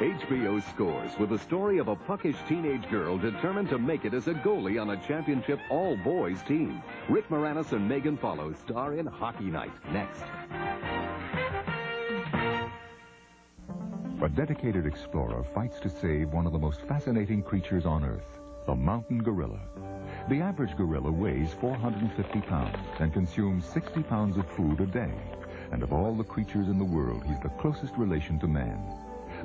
HBO scores with the story of a puckish teenage girl determined to make it as a goalie on a championship all-boys team. Rick Moranis and Megan Follows star in Hockey Night next. A dedicated explorer fights to save one of the most fascinating creatures on Earth, the mountain gorilla. The average gorilla weighs 450 pounds and consumes 60 pounds of food a day. And of all the creatures in the world, he's the closest relation to man.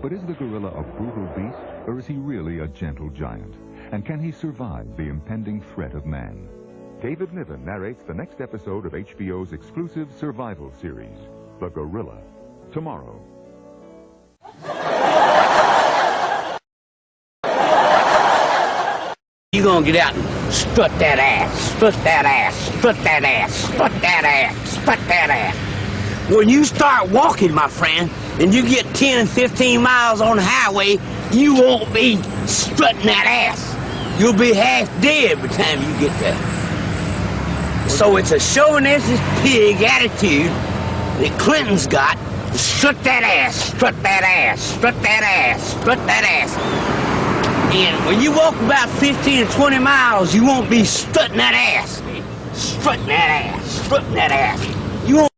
But is the gorilla a brutal beast, or is he really a gentle giant? And can he survive the impending threat of man? David Niven narrates the next episode of HBO's exclusive survival series, The Gorilla, tomorrow. You gonna get out and strut that ass, strut that ass, strut that ass, strut that ass, strut that ass. When you start walking, my friend, and you get 10, 15 miles on the highway, you won't be strutting that ass. You'll be half dead by the time you get there. So it's a chauvinistic pig attitude that Clinton's got. Strut that ass, strut that ass, strut that ass, strut that ass. And when you walk about 15 or 20 miles, you won't be strutting that ass. Strutting that ass, strutting that ass. You won't.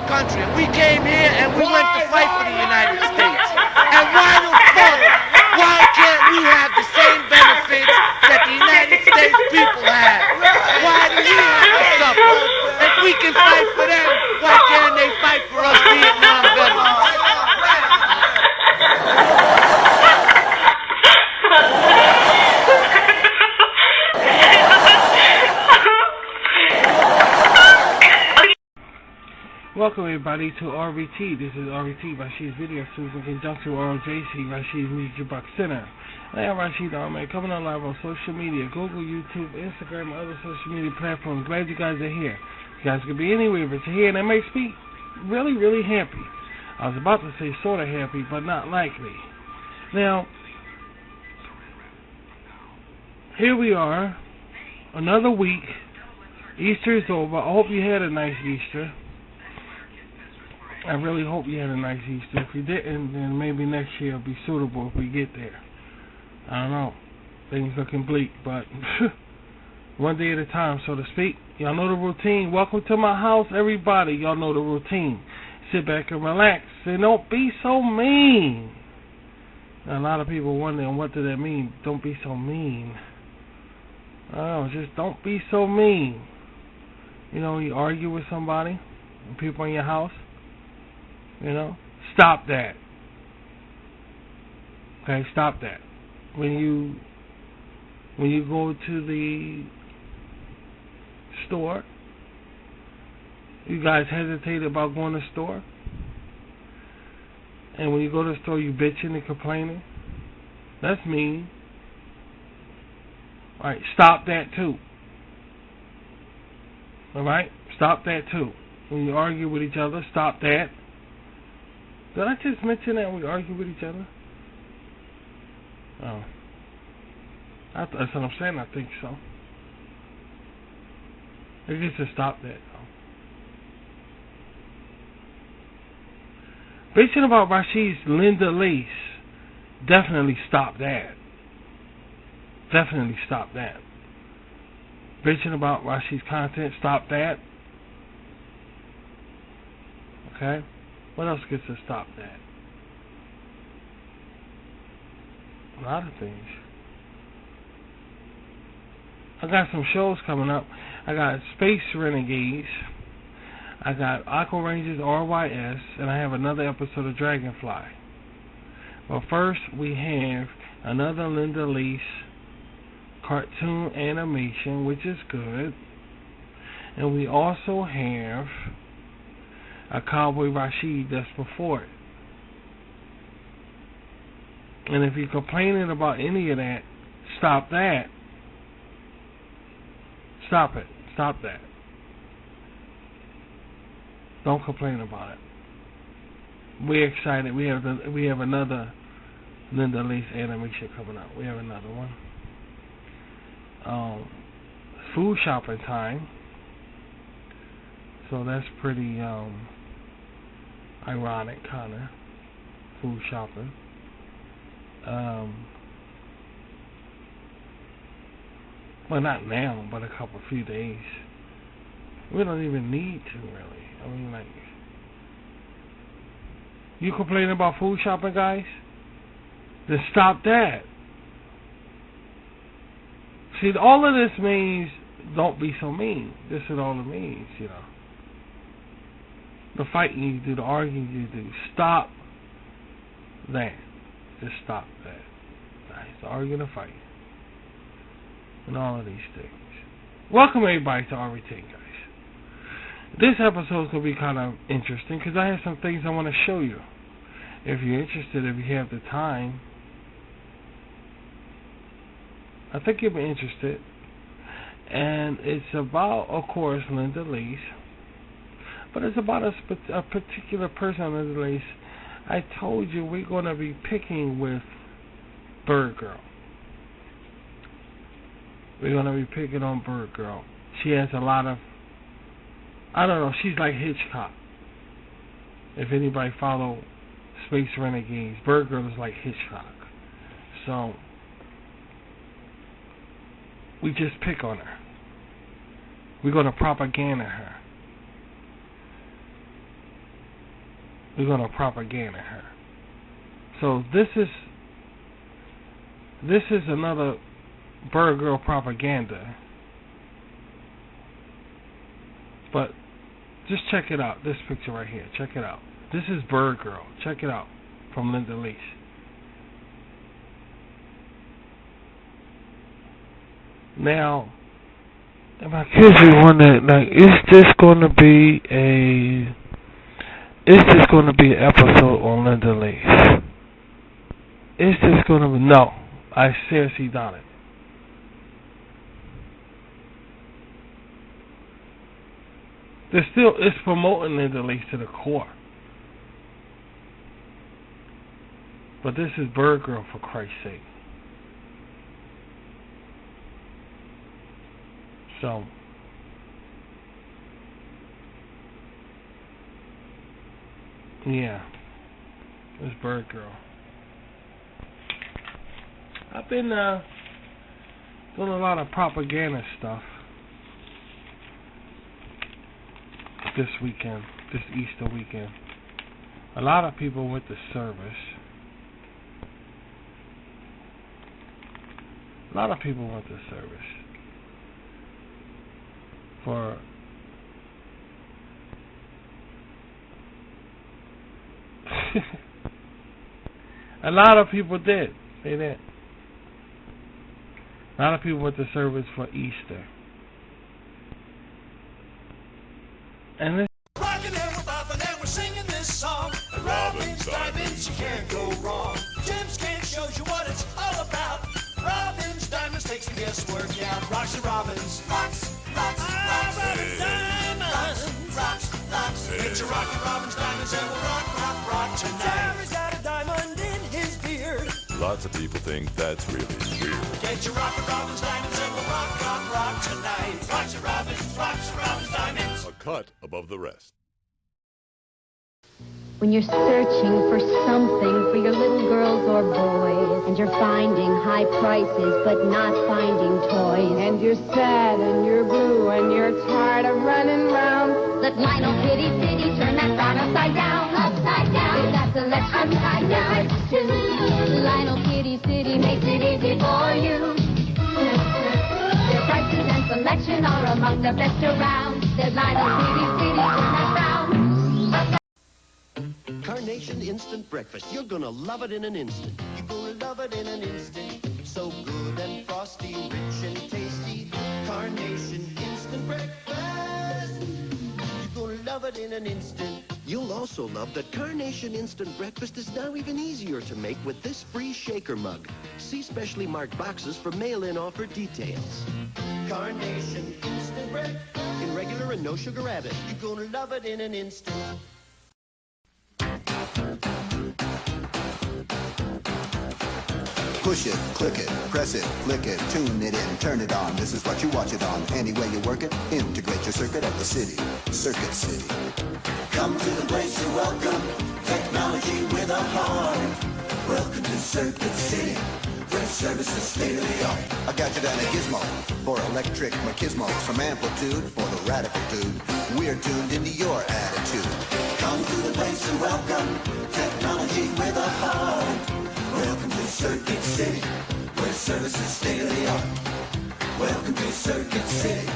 country. And we came here and we went to fight for the United States. And why can't we have the same benefits that the United States people have? Why do we have to suffer? If we can fight for them, why can't they fight for us Vietnam veterans? Welcome everybody to RVT. This is RVT, Rashid's Video Series in conjunction with RJC, Rashid's Music Box Center. I am Rashid Ahmed, coming on live on social media, Google, YouTube, Instagram, and other social media platforms. Glad you guys are here. You guys could be anywhere, but you're here, and that makes me really, really happy. I was about to say sort of happy, but not likely. Now, here we are, another week. Easter is over. I hope you had a nice Easter. I really hope you had a nice Easter. If you didn't, then maybe next year will be suitable if we get there. I don't know. Things looking bleak, but one day at a time, so to speak. Y'all know the routine. Welcome to my house, everybody. Y'all know the routine. Sit back and relax, and don't be so mean. Now, a lot of people wondering, what does that mean? Don't be so mean. I don't know, just don't be so mean. You know, you argue with somebody, people in your house. You know, stop that. Okay, stop that. When you go to the store, you guys hesitate about going to the store, and when you go to the store, you bitching and complaining. That's mean. All right, stop that too. All right, stop that too. When you argue with each other, stop that. Did I just mention that we argue with each other? Oh. That's what I'm saying, I think so. I guess to stop that, though. Bitching about Rashid's Linda Lace, definitely stop that. Definitely stop that. Bitching about Rashid's content, stop that. Okay? What else gets to stop that? A lot of things. I got some shows coming up. I got Space Renegades. I got Aqua Rangers RYS. And I have another episode of Dragonfly. But first, we have another Linda Lace cartoon animation, which is good. And we also have a Cowboy Rashid that's before it. And if you're complaining about any of that, stop that. Stop it. Stop that. Don't complain about it. We're excited. We have another Linda Lace animation coming out. We have another one. Food shopping time. So that's pretty ironic, kind of, food shopping. Well, not now, but a few days. We don't even need to, really. I mean, like, you complaining about food shopping, guys? Then stop that. See, all of this means don't be so mean. This is all it means, you know. The fighting you do, the arguing you do, stop that. Just stop that. Nice. The arguing and fighting. And all of these things. Welcome everybody to RVT, guys. This episode is going to be kind of interesting because I have some things I want to show you. If you're interested, if you have the time, I think you'll be interested. And it's about, of course, Linda Lace. But it's about a particular person on Linda Lace. I told you we're going to be picking with Bird Girl. We're going to be picking on Bird Girl. She has a lot of, I don't know, she's like Hitchcock. If anybody follow Space Renegades, Bird Girl is like Hitchcock. So, we just pick on her. We're going to propaganda her. we're going to propaganda her. So this is another Bird Girl propaganda. But just check it out. This picture right here. Check it out. This is Bird Girl. Check it out from Linda Leach. Now, my kids are wondering, like, is this going to be an episode on Linda Leach? Is this going to be? No, I seriously doubt it. It's promoting Linda Leach to the core. But this is Bird Girl, for Christ's sake. So, yeah, it's Bird Girl. I've been doing a lot of propaganda stuff this weekend, this Easter weekend. A lot of people went to service. A lot of people went to service. For a lot of people did. They did. A lot of people went to service for Easter. And this Rockin' and we're boppin' and we're singing this song. Robin's Diamonds, you can't go wrong. Jim's King shows you what it's all about. Robin's Diamonds takes the guesswork out. Rocks and Robins. Rocks, rocks, rocks. Robin's Diamonds. Rocks, rocks. Get your rockin' Robin's Diamonds and we'll rock, rock, rock tonight. Jerry's got a diamond in his beard. Lots of people think that's really weird. Get your rockin' Robin's Diamonds and we'll rock, rock, rock tonight. Rocks and Robins, Diamonds. A cut above the rest. When you're searching for something for your little girls or boys, and you're finding high prices but not finding toys, and you're sad and you're blue and you're tired of running round, let Lionel Kitty City turn that frown upside down, upside down. We've got selection upside down too. Lionel Kitty City makes it easy for you. Their prices and selection are among the best around. There's Lionel Kitty City, turn that frown. Carnation Instant Breakfast. You're gonna love it in an instant. You're gonna love it in an instant. So good and frosty, rich and tasty. Carnation Instant Breakfast. You're gonna love it in an instant. You'll also love that Carnation Instant Breakfast is now even easier to make with this free shaker mug. See specially marked boxes for mail-in offer details. Carnation Instant Breakfast. In regular and no sugar added. You're gonna love it in an instant. Push it, click it, press it, flick it, tune it in, turn it on. This is what you watch it on. Any way you work it, integrate your circuit at the city. Circuit City. Come to the place you're welcome. Technology with a heart. Welcome to Circuit City, where service is state of the art. A gadget and a gizmo for electric machismos. From amplitude for the radical dude. We're tuned into your attitude. Come to the place you're welcome. Technology with a heart. Welcome to Circuit City, where service is state of the art. Welcome to Circuit City,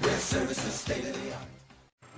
where service is state of the art.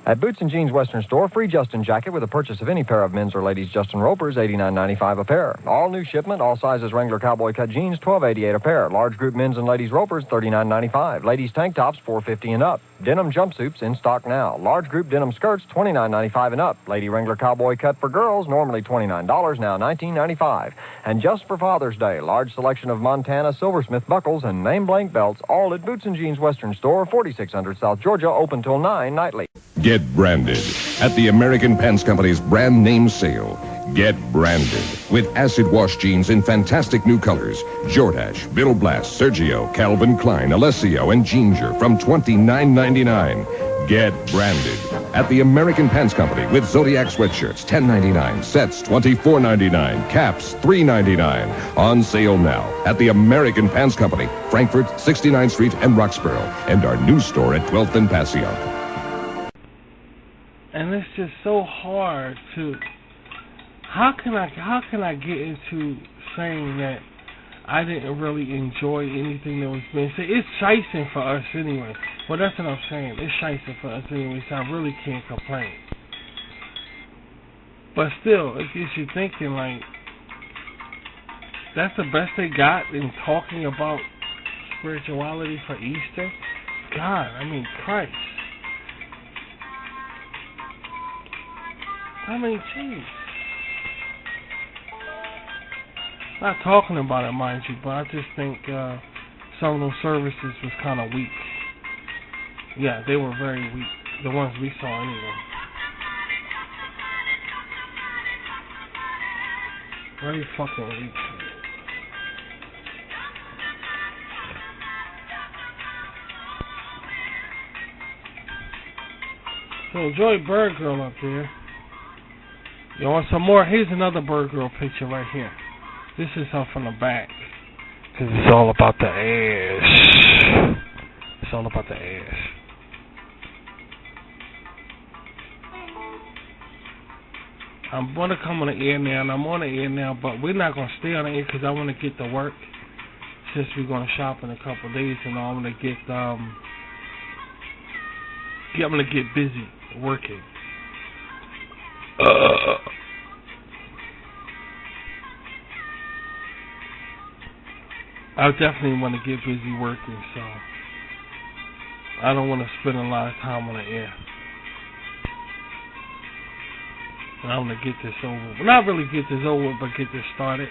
At Boots and Jeans Western Store, free Justin jacket with a purchase of any pair of men's or ladies' Justin Ropers, $89.95 a pair. All new shipment, all sizes Wrangler Cowboy Cut jeans, $12.88 a pair. Large group men's and ladies' Ropers, $39.95. Ladies' tank tops, $4.50 and up. Denim jumpsuits in stock now. Large group denim skirts, $29.95 and up. Lady Wrangler Cowboy Cut for girls, normally $29, now $19.95. And just for Father's Day, large selection of Montana Silversmith buckles and name blank belts, all at Boots and Jeans Western Store, 4600 South Georgia, open till 9 nightly. Get branded at the American Pants Company's brand name sale. Get branded with acid wash jeans in fantastic new colors. Jordache, Bill Blast, Sergio, Calvin Klein, Alessio, and Ginger from $29.99. Get branded at the American Pants Company with Zodiac sweatshirts, $10.99. Sets, $24.99. Caps, $3.99. On sale now at the American Pants Company, Frankfort, 69th Street, and Roxborough, and our new store at 12th and Paseo. And it's just so hard to How can I get into saying that I didn't really enjoy anything that was being said? It's shicing for us anyway. Well, that's what I'm saying. It's shicing for us anyway, so I really can't complain. But still, it gets you thinking, like, that's the best they got in talking about spirituality for Easter? God, I mean, Christ. I mean, jeez. Not talking about it, mind you, but I just think some of those services was kind of weak. Yeah, they were very weak. The ones we saw anyway. Very fucking weak. So enjoy Bird Girl up there. You want some more? Here's another Bird Girl picture right here. This is her from the back. Because it's all about the ass. It's all about the ass. I'm going to come on the air now, and I'm on the air now, but we're not going to stay on the air because I want to get to work. Since we're going to shop in a couple of days, and I'm going to get, I'm going to get busy working. I definitely want to get busy working, so I don't want to spend a lot of time on the air. And I want to get this over. Well, not really get this over, but get this started.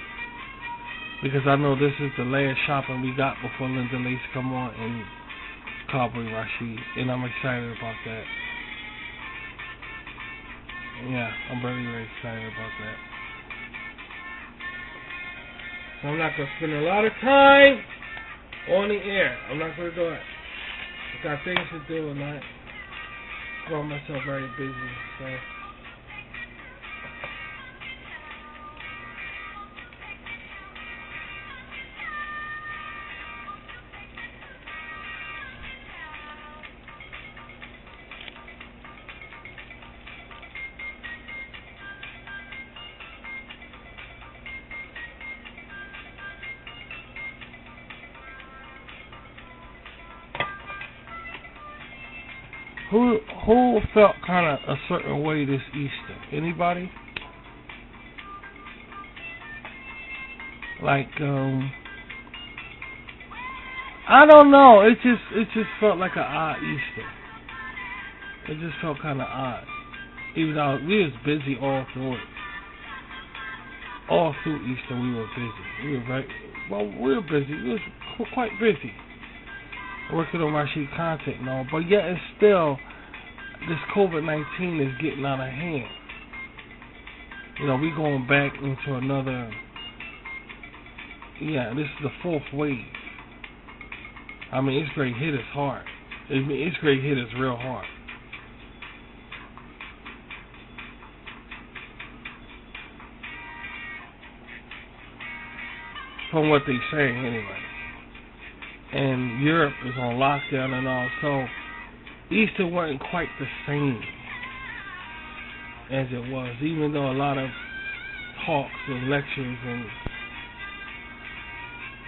Because I know this is the last shopping we got before Linda Lace come on and Cowboy Rashid. And I'm excited about that. Yeah, I'm very, very excited about that. So I'm not going to spend a lot of time on the air. I'm not going to do it. I got things to do and I got myself very busy. So. Who felt kind of a certain way this Easter? Anybody? Like, I don't know. It just felt like an odd Easter. It just felt kind of odd. Even though we was busy all through it. All through Easter we were busy. We were busy. We was quite busy. Working on Rashid content and all, but yet it's still, this COVID-19 is getting out of hand. You know, we going back into another, this is the fourth wave. I mean, it's great hit us hard. It's great hit us real hard. From what they saying anyway. And Europe is on lockdown and all, so Easter wasn't quite the same as it was, even though a lot of talks and lectures, and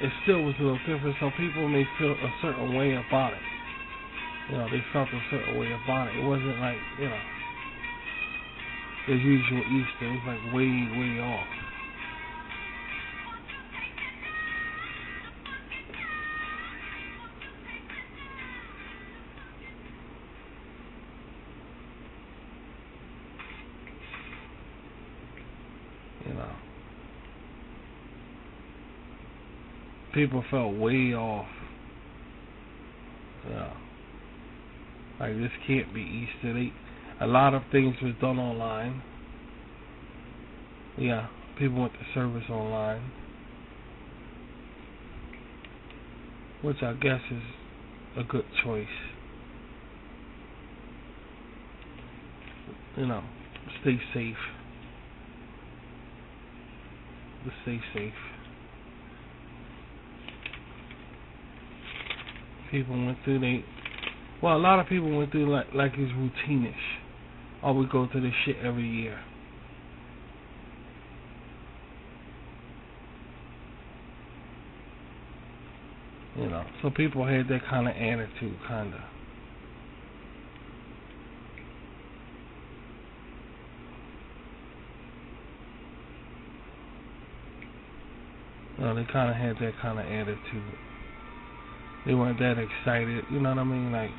it still was a little different, so people may feel a certain way about it. You know, they felt a certain way about it. It wasn't like, the usual Easter. It was like way, way off. People felt way off. Like, this can't be Easter. A lot of things was done online. Yeah, people went to service online, which I guess is a good choice. Stay safe. Stay safe. People went through a lot of people went through like it's routine-ish. Oh, we go through this shit every year. You know, so people had that kind of attitude, kind of. You know, they kind of had that kind of attitude. They weren't that excited, you know what I mean? Like,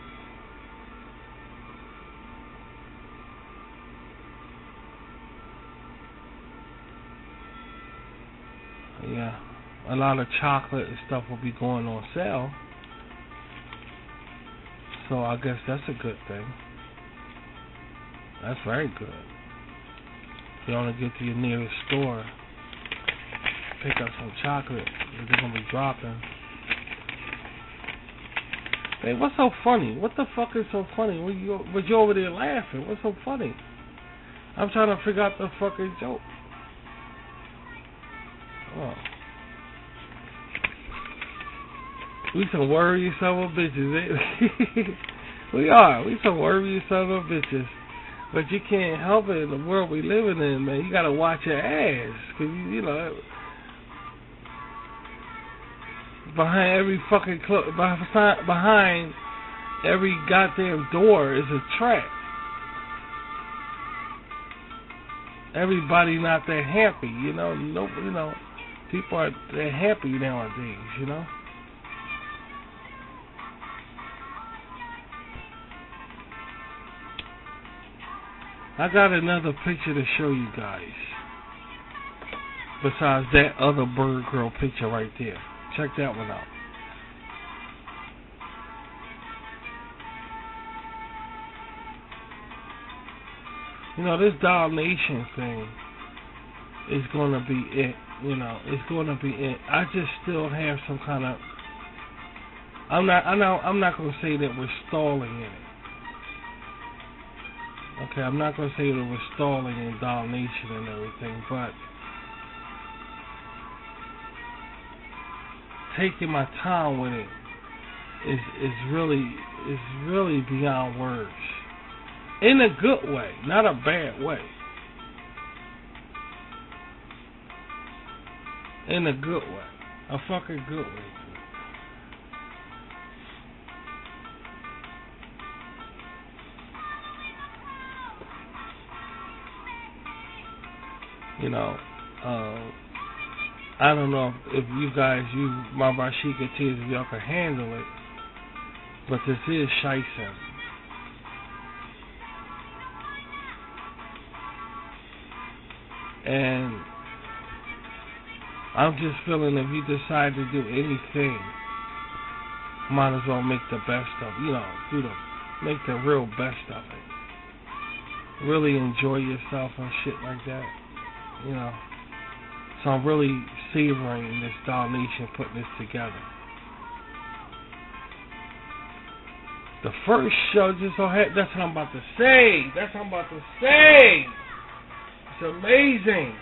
yeah, a lot of chocolate and stuff will be going on sale. So I guess that's a good thing. That's very good. If you want to get to your nearest store, pick up some chocolate that they're going to be dropping. Hey, what's so funny? What the fuck is so funny? Was you over there laughing? What's so funny? I'm trying to figure out the fucking joke. Oh. We some worry son of bitches, eh? We are. We some worry son of bitches. But you can't help it in the world we living in, man. You gotta watch your ass. Cause, you know, behind every fucking behind every goddamn door is a trap. Everybody not that happy, you know. No, you know, people are that happy nowadays, you know. I got another picture to show you guys. Besides that other bird girl picture right there. Check that one out. You know, this Doll Nation thing is going to be it. You know, it's going to be it. I just still have some kind of... I'm not going to say that we're stalling in it. Okay, I'm not going to say that we're stalling in Doll Nation and everything, but taking my time with it is really beyond words. In a good way, not a bad way. In a good way. A fucking good way. You know, I don't know if you guys, my Rashika Tears, if y'all can handle it, but this is Shiesty. And I'm just feeling if you decide to do anything, might as well make the best of it. You know, make the real best of it. Really enjoy yourself and shit like that. You know, so I'm really savoring this Doll Nation putting this together. The first show just so had, that's what I'm about to say. That's what I'm about to say. It's amazing.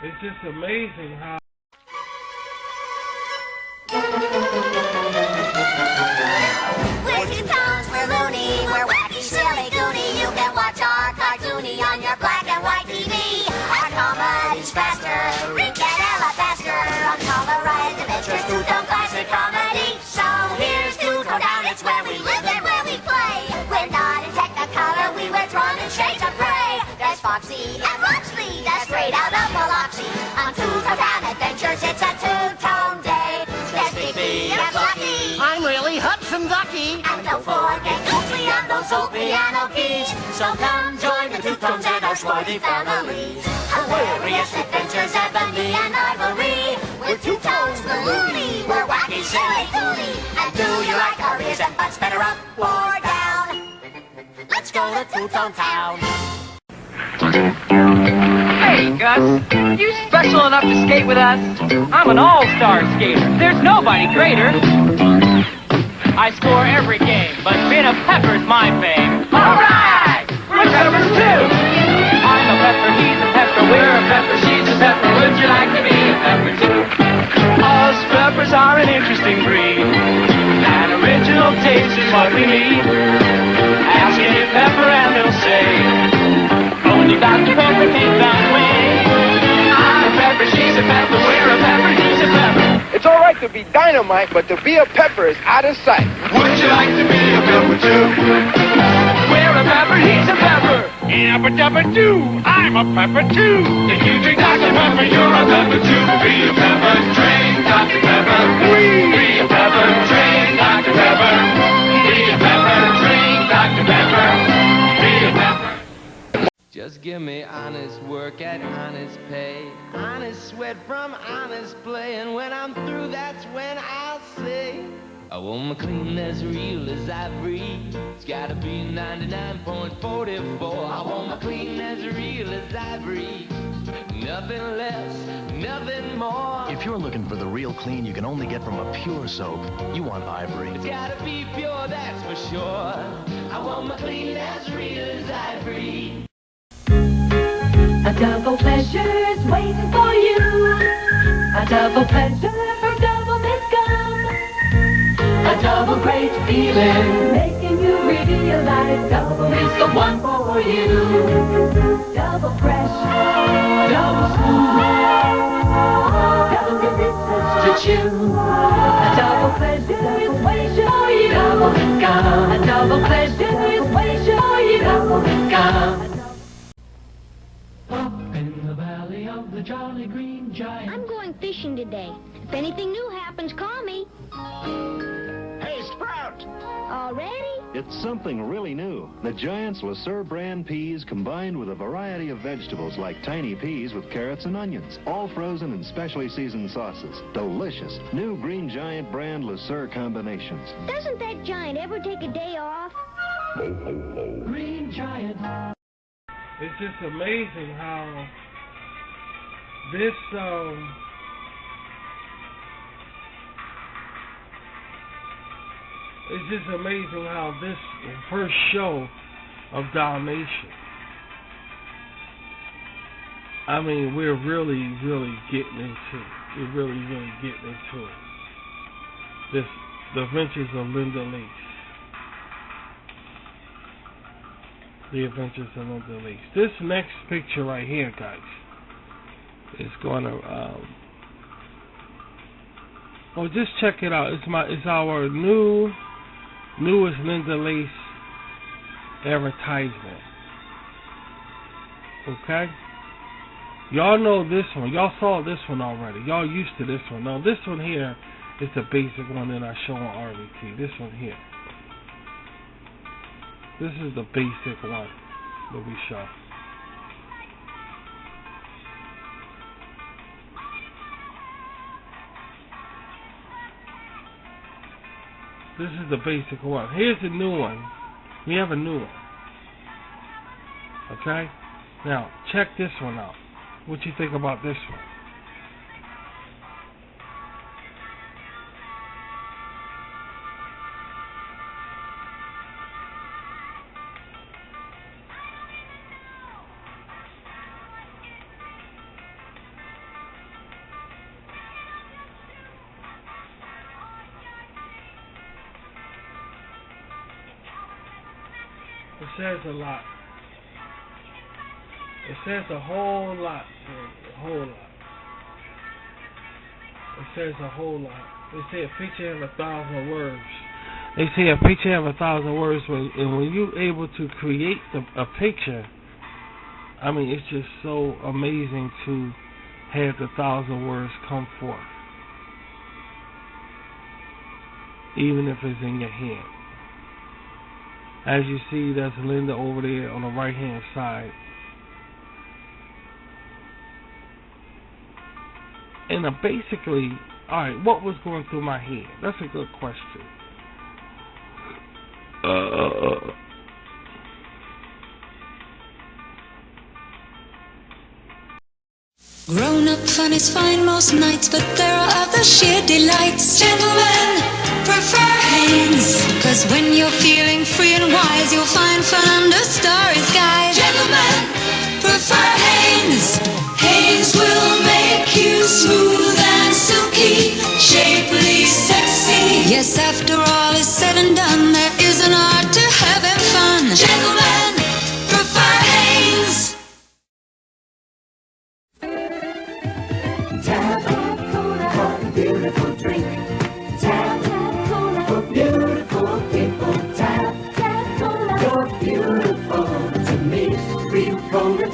It's just amazing how. We're two tones, we're loony, we're wacky, silly, goony. You can watch our cartoony on your black and white TV. Our comedy's faster, Rick and Ella Basker. Uncommon riot adventures, two-tone classic comedy. So here's Two-Tone Town, it's where we live and where we play. We're not in Technicolor, we wear drawn in shades of gray. There's Foxy and Roxley, that's straight out of Biloxi. On Two-Tone Town Adventures, it's a two-tone day. There's Big and Fluffy. I'm really Hudson Ducky. And don't forget Copley and those old piano keys. So come join the Two-Tones and our swarthy families. Hilarious adventures, Ebony and Ivory. We're Two-Tones, the loony. We're wacky, silly, goony. And do you like our ears and butts better up or down? Let's go to Two-Tone Town. Hey, Gus, you special enough to skate with us? I'm an all-star skater. There's nobody greater. I score every game, but being a pepper's my fame. All right! We're peppers too! I'm a pepper, he's a pepper, we're a pepper, she's a pepper. Would you like to be a pepper too? Us peppers are an interesting breed. An original taste is what we need. Ask any pepper and they'll say, only Dr. Pepper can find way. to be dynamite, but to be a pepper is out of sight. Would you like to be a pepper too? We're a pepper, he's a pepper. Yabba dabba doo, I'm a pepper too. If you drink Dr. Pepper, you're a pepper too. Be a pepper, drink Dr. Pepper. Be a pepper, drink Dr. Pepper. Be a pepper, drink Dr. Pepper. Be a pepper. Just give me honest work at honest pay, honest sweat from honest play, and when I'm through, that's when I'll say, I want my clean as real as ivory. It's gotta be 99.44. I want my clean as real as ivory. Nothing less, nothing more. If you're looking for the real clean you can only get from a pure soap, you want Ivory. It's gotta be pure, that's for sure. I want my clean as real as ivory. A double pleasure's waiting for you. A double pleasure for double mint gum. A double great feeling, making you realize double is the one for you. Double fresh, double smooth, double delicious to chew. A double pleasure is waiting for you. Double mint gum. A double pleasure is waiting for you. Double mint gum. The Jolly Green Giant. I'm going fishing today. If anything new happens, call me. Hey, Sprout! Already? It's something really new. The Giant's Le Sueur brand peas combined with a variety of vegetables like tiny peas with carrots and onions, all frozen in specially seasoned sauces. Delicious. New Green Giant brand Le Sueur combinations. Doesn't that giant ever take a day off? Green Giant. It's just amazing how this, it's just amazing how this first show of Dalmatian, I mean, we're really, really getting into it. We're really, really getting into it. The Adventures of Linda Lease. The Adventures of Linda Lease. This next picture right here, guys, is going to, oh, just check it out. It's our newest Linda Lease advertisement. Okay? Y'all know this one. Y'all saw this one already. Y'all used to this one. Now, this one here is the basic one that I show on RVT. This one here. This is the basic one that we show. This is the basic one. Here's the new one. We have a new one. Okay? Now, check this one out. What you think about this one? It says a lot. It says a whole lot. A whole lot. It says a whole lot. They say a picture have 1,000 words. They say a picture have 1,000 words, and when you're able to create a picture, I mean, it's just so amazing to have the 1,000 words come forth, even if it's in your hand. As you see, that's Linda over there on the right-hand side. And basically, alright, what was going through my head? That's a good question. Grown-up fun is fine most nights, but there are other sheer delights. Gentlemen prefer Hanes, 'cause when you're feeling free and wise, you'll find fun under starry skies. Gentlemen prefer Hanes. Hanes will make you smooth and silky, shapely, sexy. Yes, after all is said and done, there is an art to having fun. Gentlemen prefer Hanes. Beautiful drink.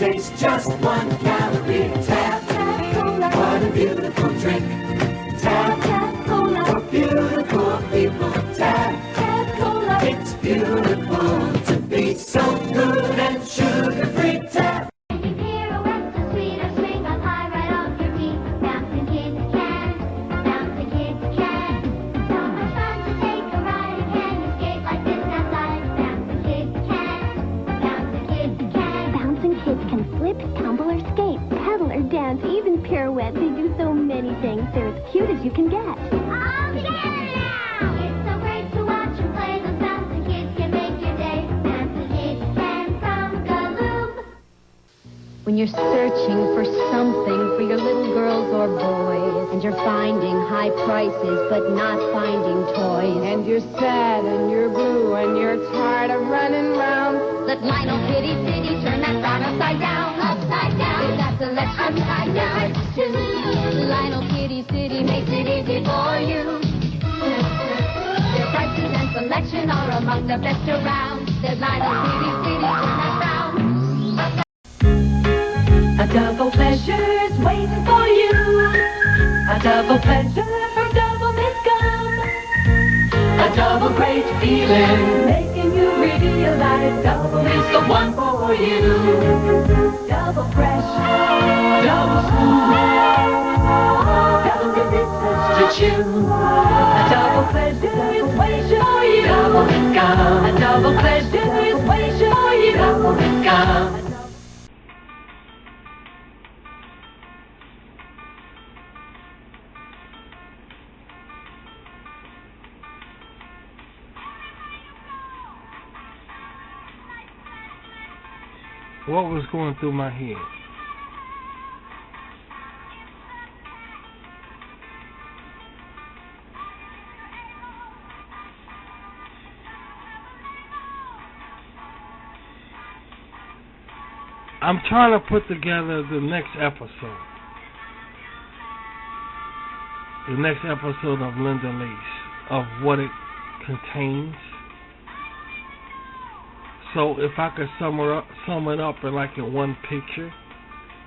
tastes just 1 calorie. Tap, tap, cola. What a beautiful drink. Tap, tap, cola. For beautiful people. Tap, tap, cola. It's beautiful to be so good and sugar-free. Tap. Pirouettes are sweet or swing up high right off your feet. Bouncing kids can. Bouncing kids can. So much fun to take a ride. Can you skate like this outside? Bouncing kids can. Bouncing kids can. Bouncing kids can flip, tumble, or skate, pedal, or dance, even pirouette. They do so many things. They're as cute as you can get. All together now! It's so great to watch and play. Those bouncing kids can make your day. Bouncing kids can from Galoob. When you're searching for something for your little girls or boys, and you're finding high prices but not finding toys, and you're sad and you're blue and you're tired of running round, let Lionel Kitty City turn that frown upside down. Upside down. That's a let's upside down. Lionel Kitty City makes it easy for you. Their prices and selection are among the best around. There's Lionel Kitty City, turn that frown. A double pleasure's waiting for you. A double pleasure from Double Mint Gum. A double great feeling, making you realize double is the one for you. Double fresh, double smooth, double delicious to chew. A double pleasure is waiting for you. Double Mint Gum. A double pleasure is waiting for you. Double Mint Gum. What was going through my head? I'm trying to put together the next episode. The next episode of Linda Lace, of what it contains. So if I could sum it up in like in one picture,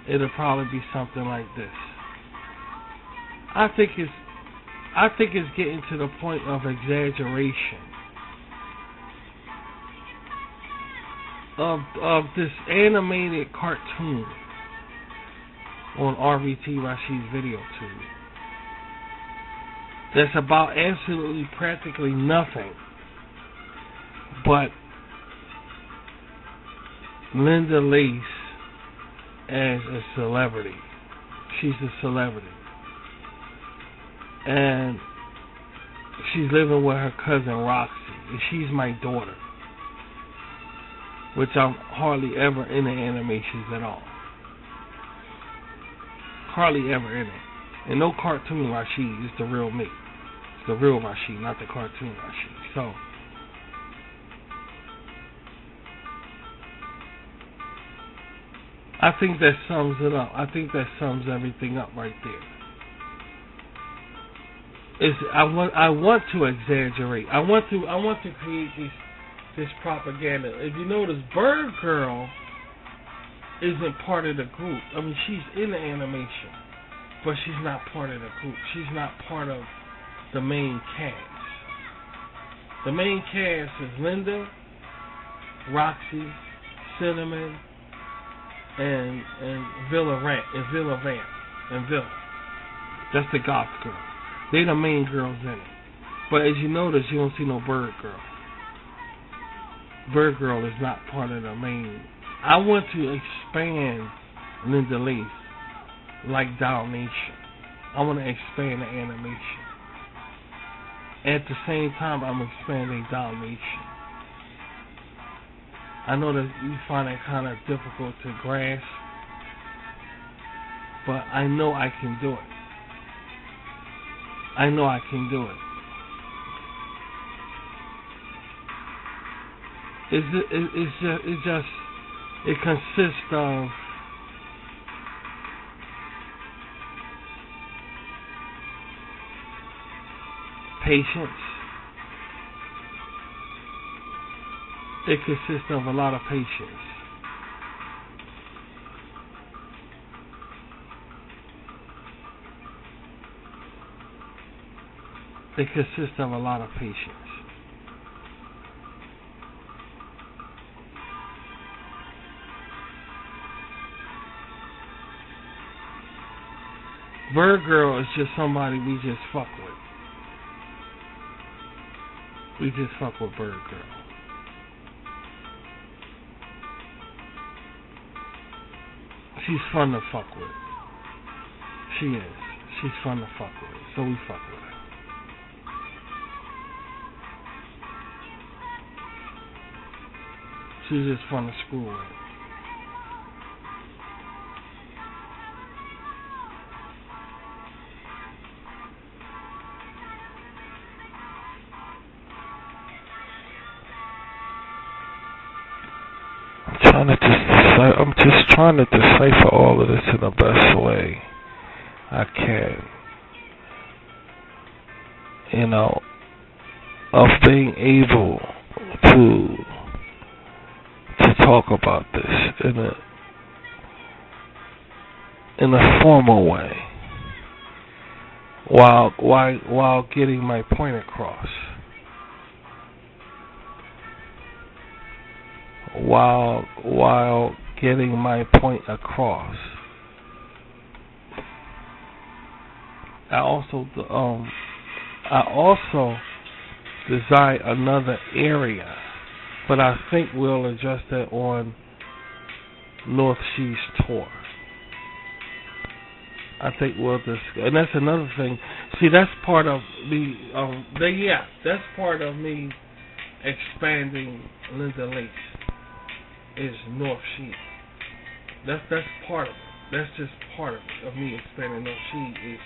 it'll probably be something like this. I think it's getting to the point of exaggeration of this animated cartoon on RVT Rashid's video tube that's about absolutely practically nothing but Linda Lace as a celebrity. She's a celebrity. And she's living with her cousin Roxy. And she's my daughter. Which I'm hardly ever in the animations at all. Hardly ever in it. And no cartoon Rashid. It's the real me. It's the real Rashid, not the cartoon Rashid. So I think that sums it up. I think that sums everything up right there. I want to exaggerate. I want to create this propaganda. If you notice, Bird Girl isn't part of the group. I mean, she's in the animation, but she's not part of the group. She's not part of the main cast. The main cast is Linda, Roxy, Cinnamon, and Villa Vamp. That's the goth girl. They're the main girls in it. But as you notice, you don't see no Bird Girl. Bird Girl is not part of the main. I want to expand Linda Lace like Dalmatian. I want to expand the animation. At the same time, I'm expanding Dalmatian. I know that you find it kind of difficult to grasp, but I know I can do it. I know I can do it. It consists of patience. It consists of a lot of patience. they consist of a lot of patience. Bird Girl is just somebody we just fuck with. We just fuck with Bird Girl. She's fun to fuck with. She is. She's fun to fuck with. So we fuck with her. She's just fun to screw with. I'm just trying to decipher all of this in the best way I can. You know, of being able to talk about this in a formal way while getting my point across. While getting my point across. I also design another area, but I think we'll adjust that on North Seas tour. I think we'll and that's another thing. See, that's part of me. That's part of me expanding Linda Lakes. Is North Sea. That's part of it. That's just part of it, of me expanding North Sea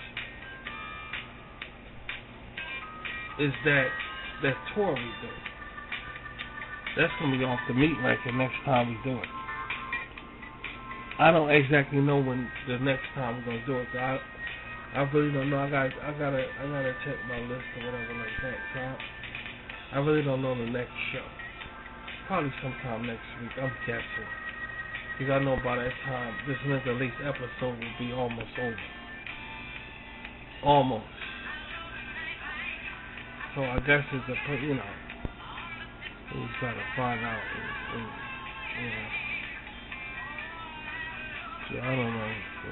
is that tour we do. That's gonna be off the meat racket next time we do it. I don't exactly know when the next time we're gonna do it. I really don't know. I gotta check my list or whatever like that. So I really don't know the next show. Probably sometime next week, I'm guessing. Because I know by that time, this Linda Lakes episode will be almost over. Almost. So I guess it's we just gotta find out. So I don't know. So.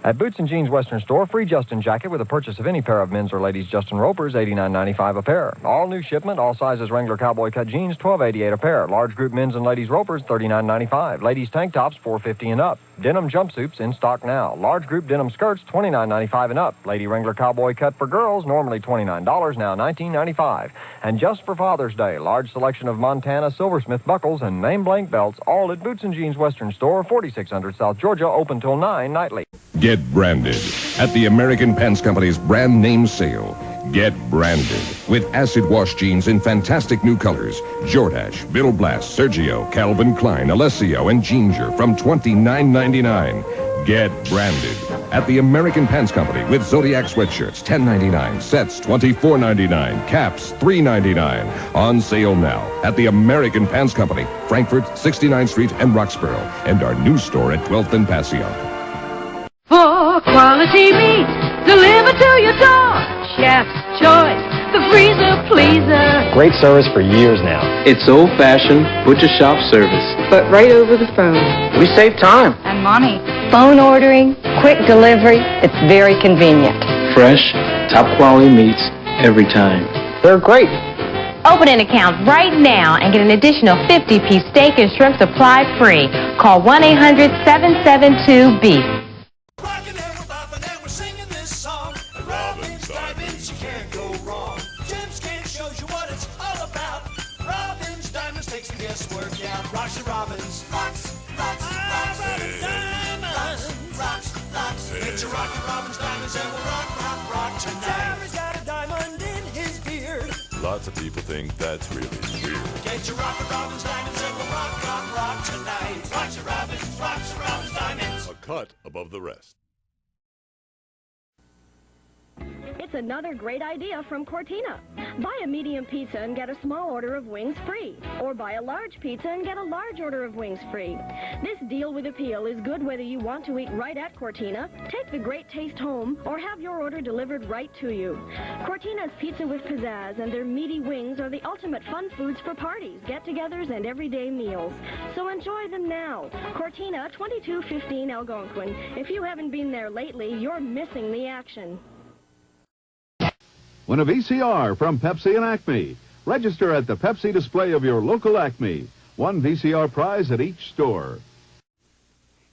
At Boots and Jeans Western Store, free Justin jacket with a purchase of any pair of men's or ladies' Justin Ropers, $89.95 a pair. All new shipment, all sizes Wrangler Cowboy Cut jeans, $12.88 a pair. Large group men's and ladies' Ropers, $39.95. Ladies' tank tops, $4.50 and up. Denim jumpsuits in stock now. Large group denim skirts, $29.95 and up. Lady Wrangler Cowboy Cut for girls, normally $29, now $19.95. And just for Father's Day, large selection of Montana Silversmith buckles and name blank belts, all at Boots and Jeans Western Store, 4600 South Georgia, open till 9 nightly. Get branded at the American Pants Company's brand name sale. Get branded with acid wash jeans in fantastic new colors. Jordache, Bill Blass, Sergio, Calvin Klein, Alessio, and Ginger from $29.99. Get branded at the American Pants Company with Zodiac sweatshirts, $10.99. Sets, $24.99. Caps, $3.99. On sale now at the American Pants Company, Frankfort, 69th Street, and Roxborough, and our new store at 12th and Passyunk. For quality meat delivered to your door. Chef's Choice, the freezer pleaser. Great service for years now. It's old-fashioned butcher shop service, but right over the phone. We save time And money. Phone ordering, quick delivery. It's very convenient. fresh, top-quality meats every time. They're great. Open an account right now and get an additional 50-piece steak and shrimp supply free. Call 1-800-772-BEEF. Rocks and Robins. Rocks, rocks, rocks. Robins Diamonds. Rocks, rocks. Get your Rock and Robins diamonds and we'll rock, rock, rock tonight. Terry's got a diamond in his beard. Lots of people think that's really weird. Get your Rock and Robins diamonds and we'll rock, rock, rock tonight. Rocks and Robins, diamonds. A cut above the rest. It's another great idea from Cortina. Buy a medium pizza and get a small order of wings free. Or buy a large pizza and get a large order of wings free. This deal with appeal is good whether you want to eat right at Cortina, take the great taste home, or have your order delivered right to you. Cortina's Pizza with Pizzazz and their meaty wings are the ultimate fun foods for parties, get-togethers, and everyday meals. So enjoy them now. Cortina, 2215 Algonquin. If you haven't been there lately, you're missing the action. Win a VCR from Pepsi and Acme. Register at the Pepsi display of your local Acme. One VCR prize at each store.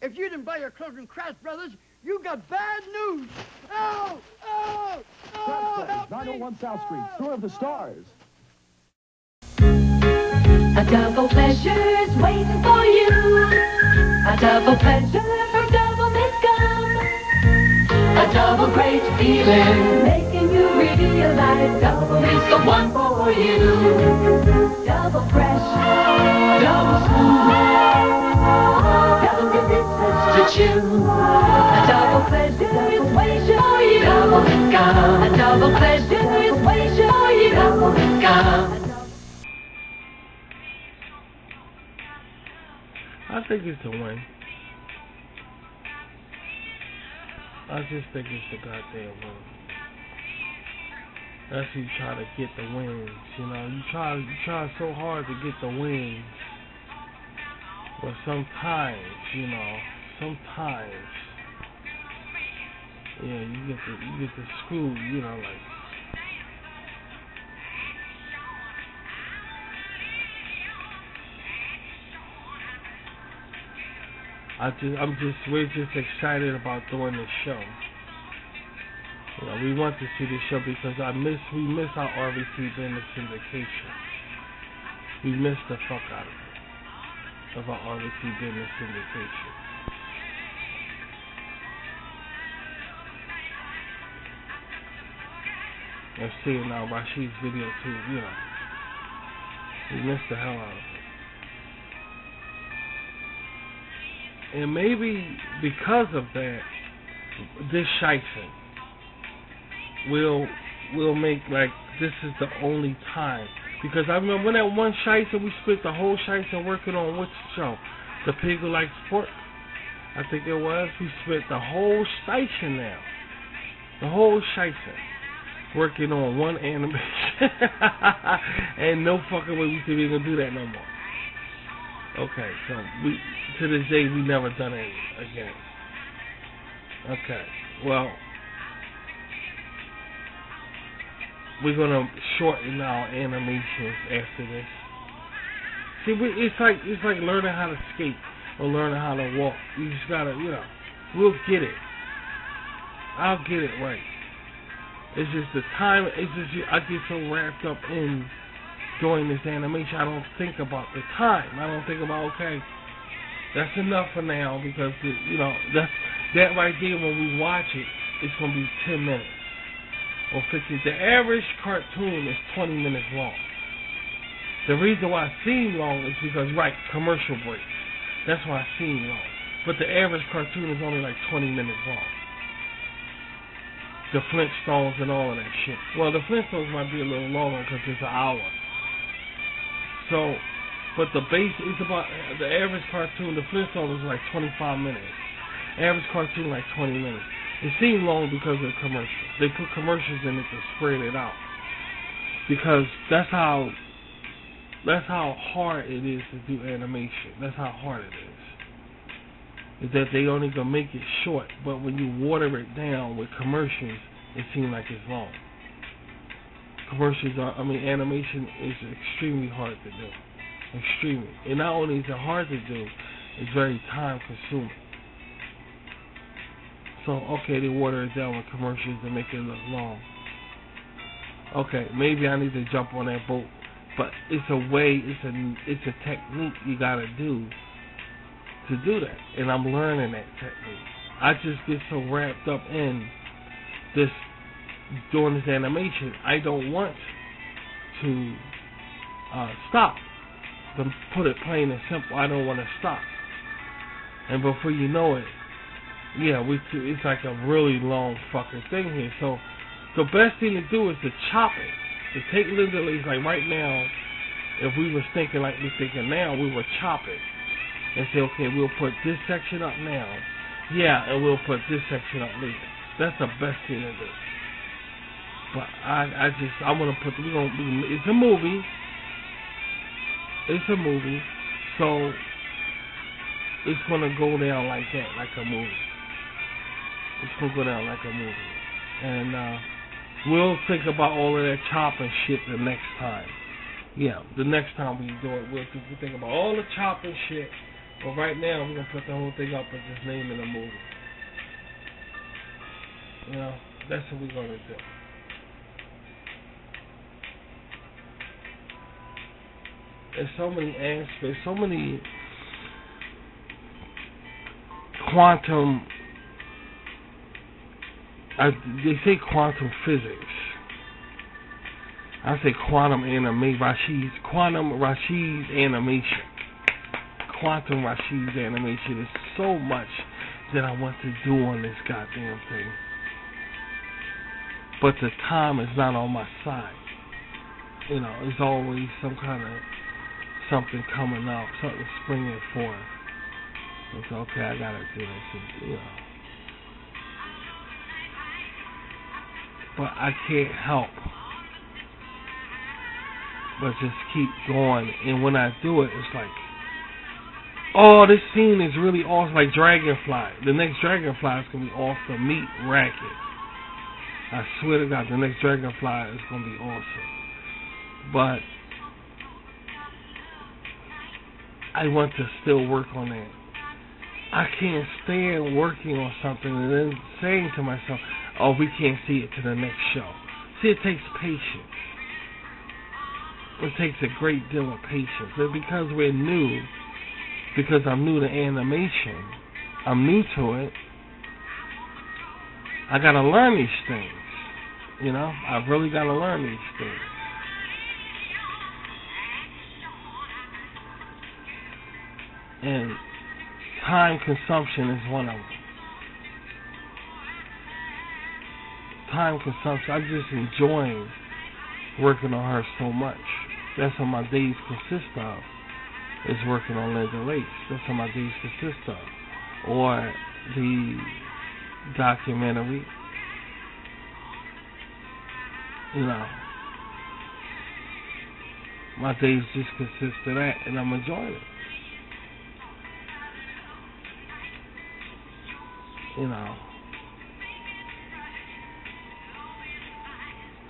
If you didn't buy your clothes from Kraft Brothers, you got bad news. Oh! Oh! Oh! Kraft Brothers, 901 South Street, store of the stars. A double pleasure's waiting for you. A double pleasure from Double Mint Gum. A double great feeling, making you realize Double is the one for you. Double fresh, double smooth, double delicious to chew. A double pleasure is waiting for you. Double Mint Gum. A double pleasure is waiting for you. Double Mint Gum. I think it's a win. I just think it's a goddamn win. That's you try to get the wins, you know. You try so hard to get the wins, but sometimes, you know, yeah, you get the screw, you know, like. We're just excited about doing this show. You know, we want to see this show because we miss our RVC business syndication. We miss the fuck out of our RVC business syndication. And seeing now Rashid's video too, you know. We miss the hell out of it. And maybe because of that, this Shiesty will make like this is the only time. Because I remember when that one Shiesty, we spent the whole Shiesty working on which show? The Pig Who Likes Pork? I think it was. We spent the whole station now. The whole Shiesty working on one animation. And no fucking way we said we ain't gonna do that no more. Okay, so to this day we never done it again. Okay, well, we're gonna shorten our animations after this. See, it's like learning how to skate or learning how to walk. You just gotta, you know, we'll get it. I'll get it right. It's just the time. It's just I get so wrapped up in doing this animation, I don't think about the time. I don't think about, okay, that's enough for now because, you know, that right there when we watch it, it's going to be 10 minutes or 15. The average cartoon is 20 minutes long. The reason why it seems long is because, right, commercial breaks. That's why it seems long. But the average cartoon is only like 20 minutes long. The Flintstones and all of that shit. Well, the Flintstones might be a little longer because it's an hour. So, but the base is about, the average cartoon, the Flintstones is like 25 minutes. Average cartoon like 20 minutes. It seemed long because of the commercials. They put commercials in it to spread it out. Because that's how hard it is to do animation. That's how hard it is. Is that they only gonna make it short, but when you water it down with commercials, it seems like it's long. Animation is extremely hard to do. Extremely. And not only is it hard to do, it's very time consuming. So, okay, they water it down with commercials and make it look long. Okay, maybe I need to jump on that boat. But it's a way, it's a technique you gotta do to do that. And I'm learning that technique. I just get so wrapped up in this, doing this animation, I don't want to stop. To put it plain and simple, I don't want to stop. And before you know it, yeah, it's like a really long fucking thing here. So the best thing to do is to chop it. To take Linda Lace, like right now, if we was thinking like we're thinking now, we would chop it and say, okay, we'll put this section up now. Yeah, and we'll put this section up later. That's the best thing to do. But I want to put, it's a movie. It's a movie. So, it's going to go down like that, like a movie. It's going to go down like a movie. And, we'll think about all of that chopping shit the next time. Yeah, the next time we do it, we'll think about all the chopping shit. But right now, we're going to put the whole thing up and just name it a movie. You know, that's what we're going to do. There's so many aspects, so many quantum, they say quantum physics. I say quantum animation, quantum Rashid's animation. Quantum Rashid's animation is so much that I want to do on this goddamn thing. But the time is not on my side. You know, there's always some kind of something coming up, something springing forth. It's okay, I gotta do this, and, you know. But I can't help but just keep going. And when I do it, it's like, oh, this scene is really awesome, like Dragonfly. The next Dragonfly is going to be off the meat racket. I swear to God, the next Dragonfly is going to be awesome. But I want to still work on that. I can't stand working on something and then saying to myself, oh, we can't see it to the next show. See, it takes patience. It takes a great deal of patience. And because we're new, because I'm new to animation, I'm new to it, I gotta learn these things. You know, I've really gotta learn these things. And time consumption is one of them. Time consumption, I'm just enjoying working on her so much. That's what my days consist of, is working on Linda Lace. That's what my days consist of. Or the documentary. You know, my days just consist of that, and I'm enjoying it. You know,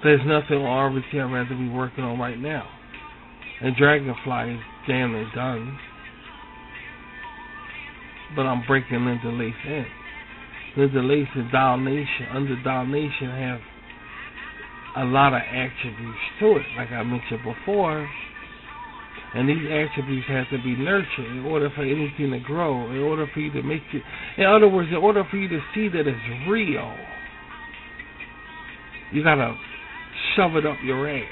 there's nothing on RBT I'd rather be working on right now. And Dragonfly is damn near done. But I'm breaking Linda Lace in. Linda Lace and Doll Nation, under Doll Nation, have a lot of attributes to it, like I mentioned before. And these attributes have to be nurtured in order for anything to grow, in order for you to make it, in other words, in order for you to see that it's real, you gotta shove it up your ass.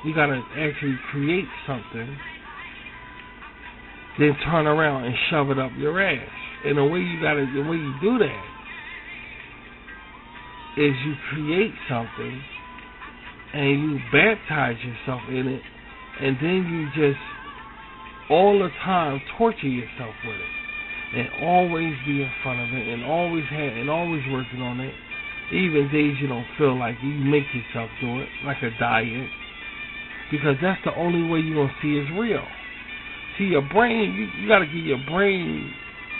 You gotta actually create something, then turn around and shove it up your ass. And the way you do that is you create something and you baptize yourself in it, and then you just all the time torture yourself with it, and always be in front of it, and always working on it. Even days you don't feel like it, you make yourself do it, like a diet, because that's the only way you're gonna see it's real. See, your brain, you gotta give your brain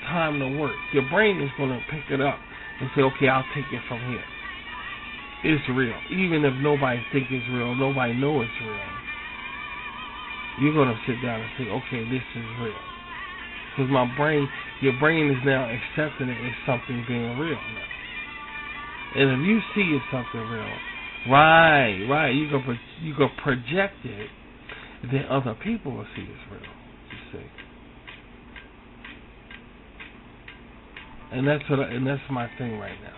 time to work. Your brain is gonna pick it up and say, okay, I'll take it from here. It's real. Even if nobody thinks it's real, nobody knows it's real, you're going to sit down and say, okay, this is real. Because your brain is now accepting it as something being real now. And if you see it's something real, right, you can project it, then other people will see it's real, you see. And that's my thing right now.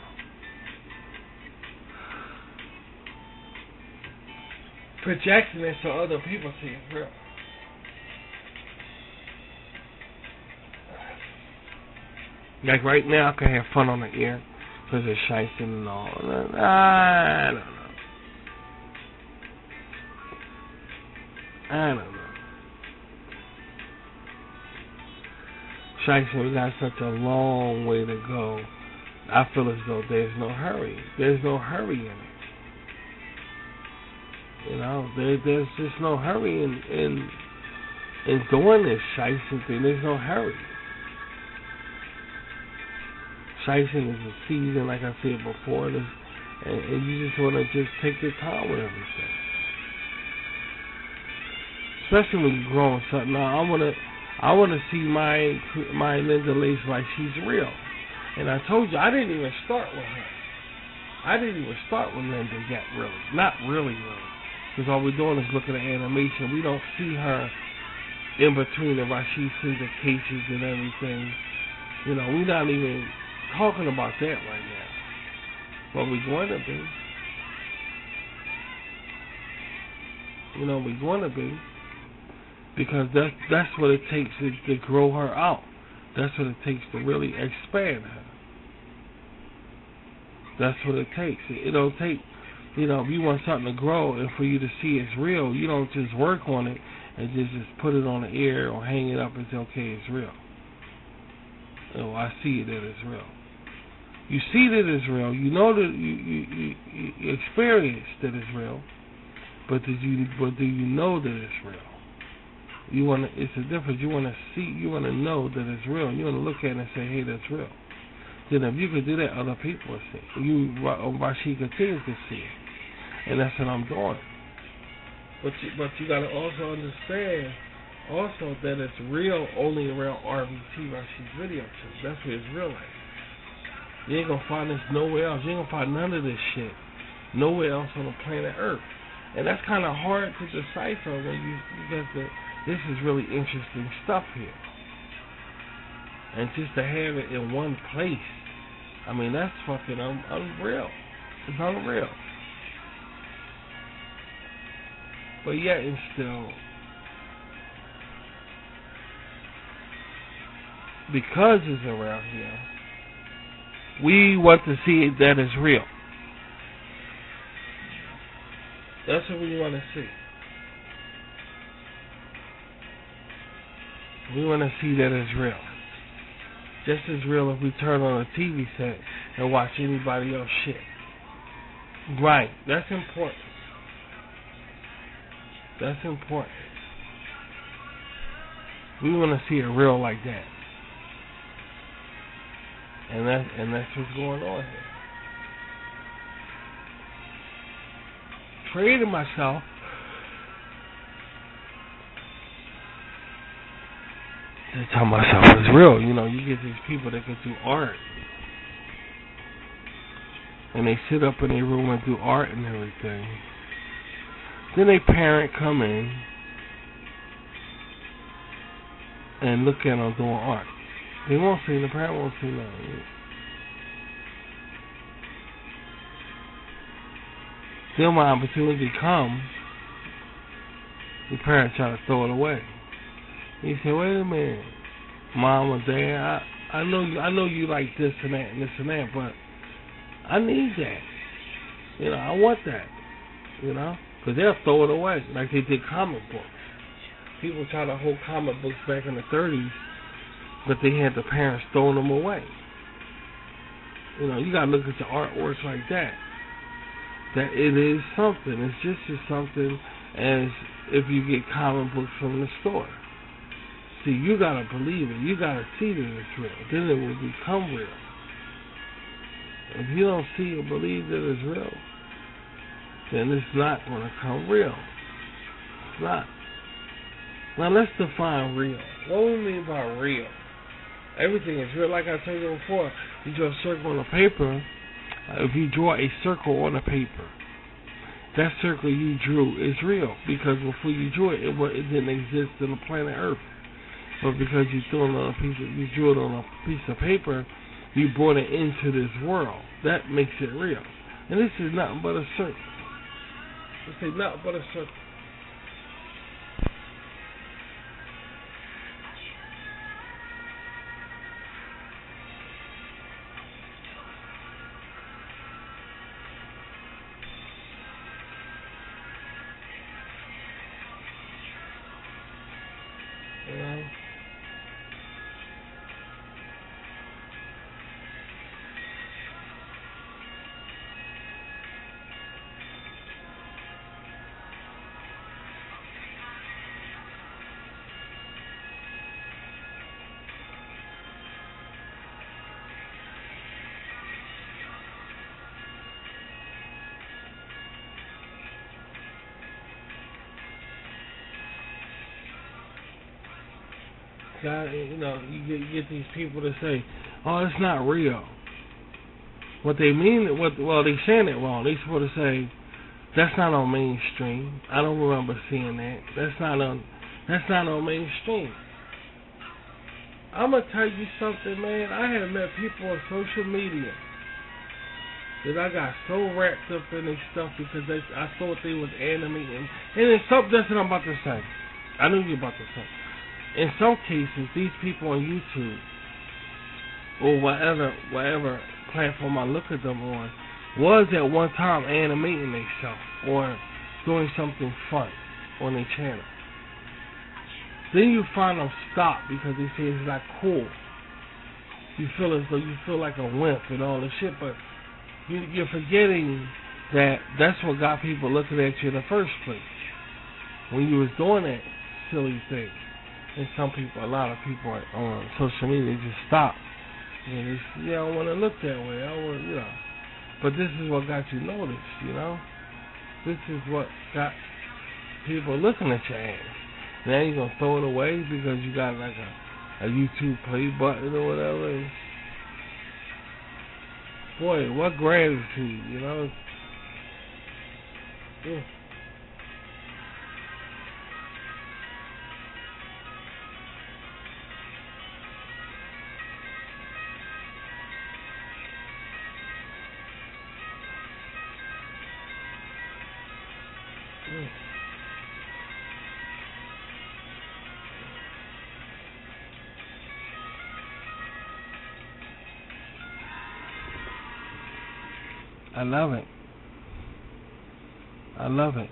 Projecting it so other people see it's real. Like right now, I can have fun on the air because it's shiesty and all. I don't know. I don't know. Shiesty, we got such a long way to go. I feel as though there's no hurry. There's no hurry in it. You know, there's just no hurry in doing this Shiesty thing. There's no hurry. Shiesty is a season, like I said before, and you just want to just take your time with everything. Especially when you're growing something. Now, I want to see my Linda Lace like she's real. And I told you, I didn't even start with her. I didn't even start with Linda yet, really. Not really. Because all we're doing is looking at animation. We don't see her in between the Rashid syndications and everything. You know, we're not even talking about that right now. But we're going to be. You know, we're going to be. Because that's what it takes to grow her out. That's what it takes to really expand her. That's what it takes. It don't take, you know, if you want something to grow and for you to see it's real, you don't just work on it and just put it on the air or hang it up and say, okay, it's real. Oh, I see it that it's real. You see that it's real. You know that you experience that it's real, but do you know that it's real? It's a difference. You want to see, you want to know that it's real. You want to look at it and say, hey, that's real. Then if you could do that, other people will see. Rashid continues to see it. And that's what I'm doing. But you got to also understand also that it's real only around RBT, Rashid's video too. That's where it's real at. You ain't going to find this nowhere else. You ain't going to find none of this shit nowhere else on the planet Earth. And that's kind of hard to decipher because this is really interesting stuff here. And just to have it in one place, I mean, that's fucking unreal. It's unreal. But yet and still, because it's around here, we want to see it that it's real. That's what we want to see. We want to see that it's real. Just as real if we turn on a TV set and watch anybody else shit. Right. That's important. That's important. We want to see it real like that. And that's what's going on here. Created myself to tell myself it's real. You know, you get these people that can do art, and they sit up in their room and do art and everything. Then their parent come in and look at them doing art. They won't see, the parent won't see nothing. Then when opportunity comes, the parent try to throw it away. He said, wait a minute, Mom or Dad, I know you like this and that, but I need that. You know, I want that. You know? Because they'll throw it away, like they did comic books. People try to hold comic books back in the 30s, but they had the parents throwing them away. You know, you got to look at the artworks like that. That it is something. It's just as something as if you get comic books from the store. See, you got to believe it. You got to see that it's real. Then it will become real. If you don't see or believe that it's real, then it's not going to come real. It's not. Now let's define real. What do we mean by real? Everything is real. Like I told you before, you draw a circle on a paper. If you draw a circle on a paper, that circle you drew is real because before you drew it, it didn't exist on the planet Earth. But because you drew it on a piece of paper, you brought it into this world. That makes it real. And this is nothing but a circle. This is nothing but a circle. guy, you get these people to say, "Oh, it's not real." What they mean, they saying it wrong. They supposed to say, "That's not on mainstream." I don't remember seeing that. That's not on mainstream. I'm gonna tell you something, man. I have met people on social media that I got so wrapped up in their stuff because I thought they was animating. And in some, that's what I'm about to say. I knew you were about to say. In some cases, these people on YouTube or whatever platform I look at them on was at one time animating themselves or doing something fun on their channel. Then you find them stop because they say it's not cool. You feel as though you feel like a wimp and all this shit, but you're forgetting that that's what got people looking at you in the first place. When you was doing that silly thing. And a lot of people on social media just stop. And I don't want to look that way. But this is what got you noticed, This is what got people looking at your ass. Now you're going to throw it away because you got like a YouTube play button or whatever. Boy, what gratitude, Yeah. I love it. I love it.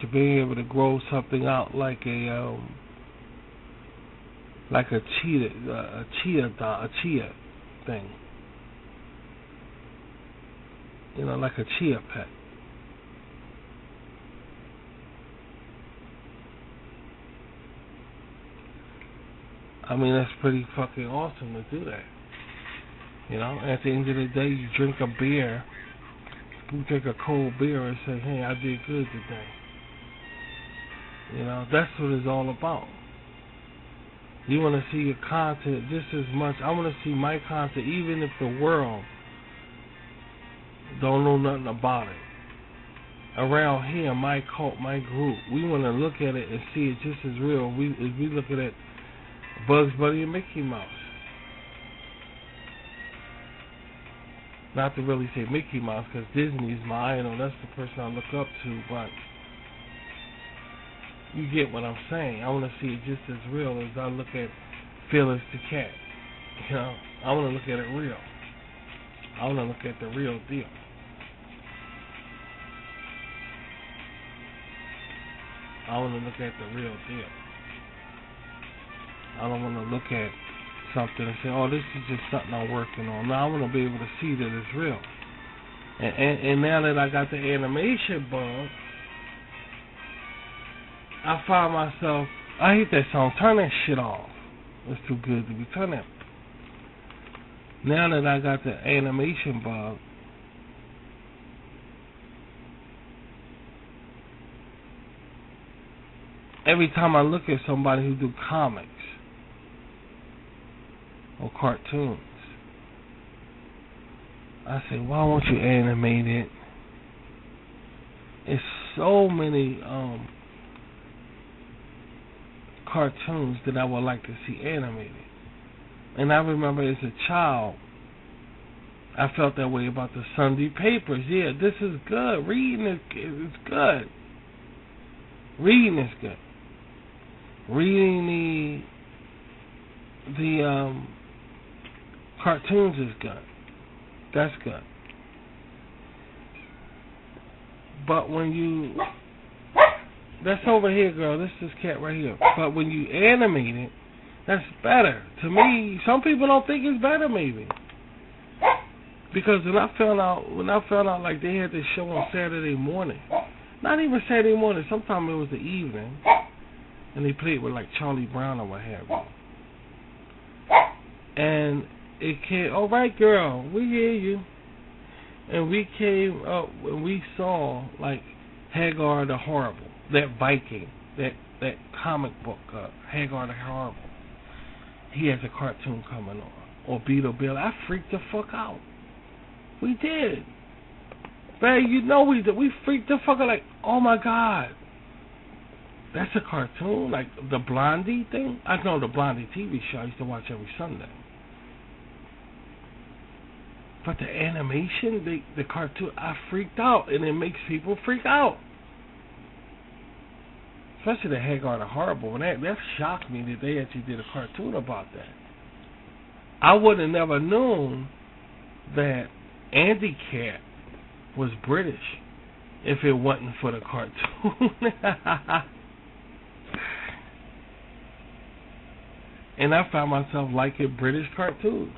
To be able to grow something out like a chia thing. Like a chia pet. I mean, that's pretty fucking awesome to do that. At the end of the day, you drink a beer, you drink a cold beer and say, "Hey, I did good today." That's what it's all about. You want to see your content just as much. I want to see my content, even if the world don't know nothing about it. Around here, my cult, my group, we want to look at it and see it just as real as we look at it, Bugs Bunny and Mickey Mouse. Not to really say Mickey Mouse, because Disney is my idol. That's the person I look up to, but you get what I'm saying. I want to see it just as real as I look at Phyllis the cat. I want to look at it real. I want to look at the real deal. I want to look at the real deal. I don't want to look at something and say, "Oh, this is just something I'm working on." No, I want to be able to see that it's real. And now that I got the animation bug, I find myself, I hate that song. Turn that shit off. It's too good to be. Turn that. Now that I got the animation bug, every time I look at somebody who do comics or cartoons, I say, "Why won't you animate it?" It's so many cartoons that I would like to see animated. And I remember as a child, I felt that way about the Sunday papers. Yeah, this is good. Reading is good. Reading is good. Reading the cartoons is good. That's good. But when you... That's over here, girl. This cat right here. But when you animate it, that's better. To me, some people don't think it's better, maybe. Because when I found out like they had this show on Saturday morning, not even Saturday morning, sometimes it was the evening, and they played with like Charlie Brown or what have you. And it came, "All right, girl, we hear you." And we came up and we saw like Hagar the Horrible, that Viking, that that comic book, Hagar the Horrible. He has a cartoon coming on. Or Beetle Bill. I freaked the fuck out. We did. Man, you know we did. We freaked the fuck out like, oh my God. That's a cartoon? Like the Blondie thing? I know the Blondie TV show I used to watch every Sunday. But the animation, the cartoon, I freaked out. And it makes people freak out. Especially the Hagar the Horrible. And that shocked me that they actually did a cartoon about that. I would have never known that Andy Cat was British if it wasn't for the cartoon. And I found myself liking British cartoons.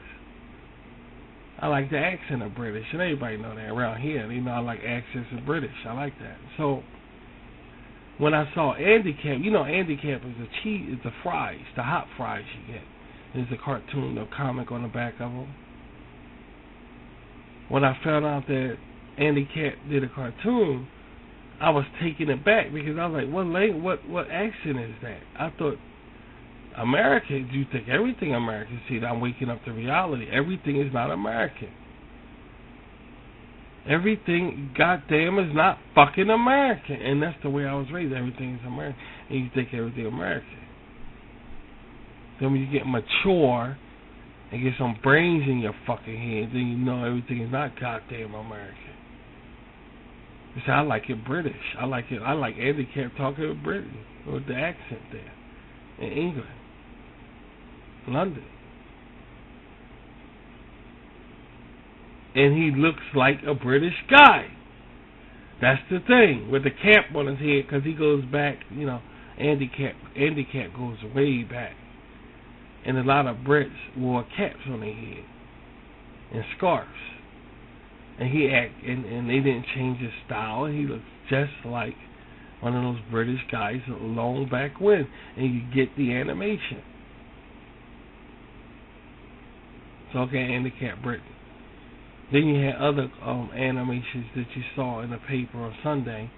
I like the accent of British, and everybody know that around here. They know I like accents of British. I like that. So when I saw Andy Cap, you know Andy Cap is the fries, the hot fries you get. There's a cartoon, a comic on the back of them. When I found out that Andy Cat did a cartoon, I was taken aback because I was like, what accent is that? I thought, American, you think everything American? See, I'm waking up to reality. Everything is not American. Everything, goddamn, is not fucking American. And that's the way I was raised. Everything is American. And you think everything American. Then when you get mature and get some brains in your fucking head, then you know everything is not goddamn American. You see, I like it British. I like Andy Cap talking with Britain, with the accent there. In England. London. And he looks like a British guy. That's the thing, with the cap on his head, because he goes back, you know, Andy Cap goes way back. And a lot of Brits wore caps on their head and scarves. And and they didn't change his style, and he looks just like one of those British guys long back when. And you get the animation. So okay, Andy Cap Britain. Then you had other animations that you saw in the paper on Sunday.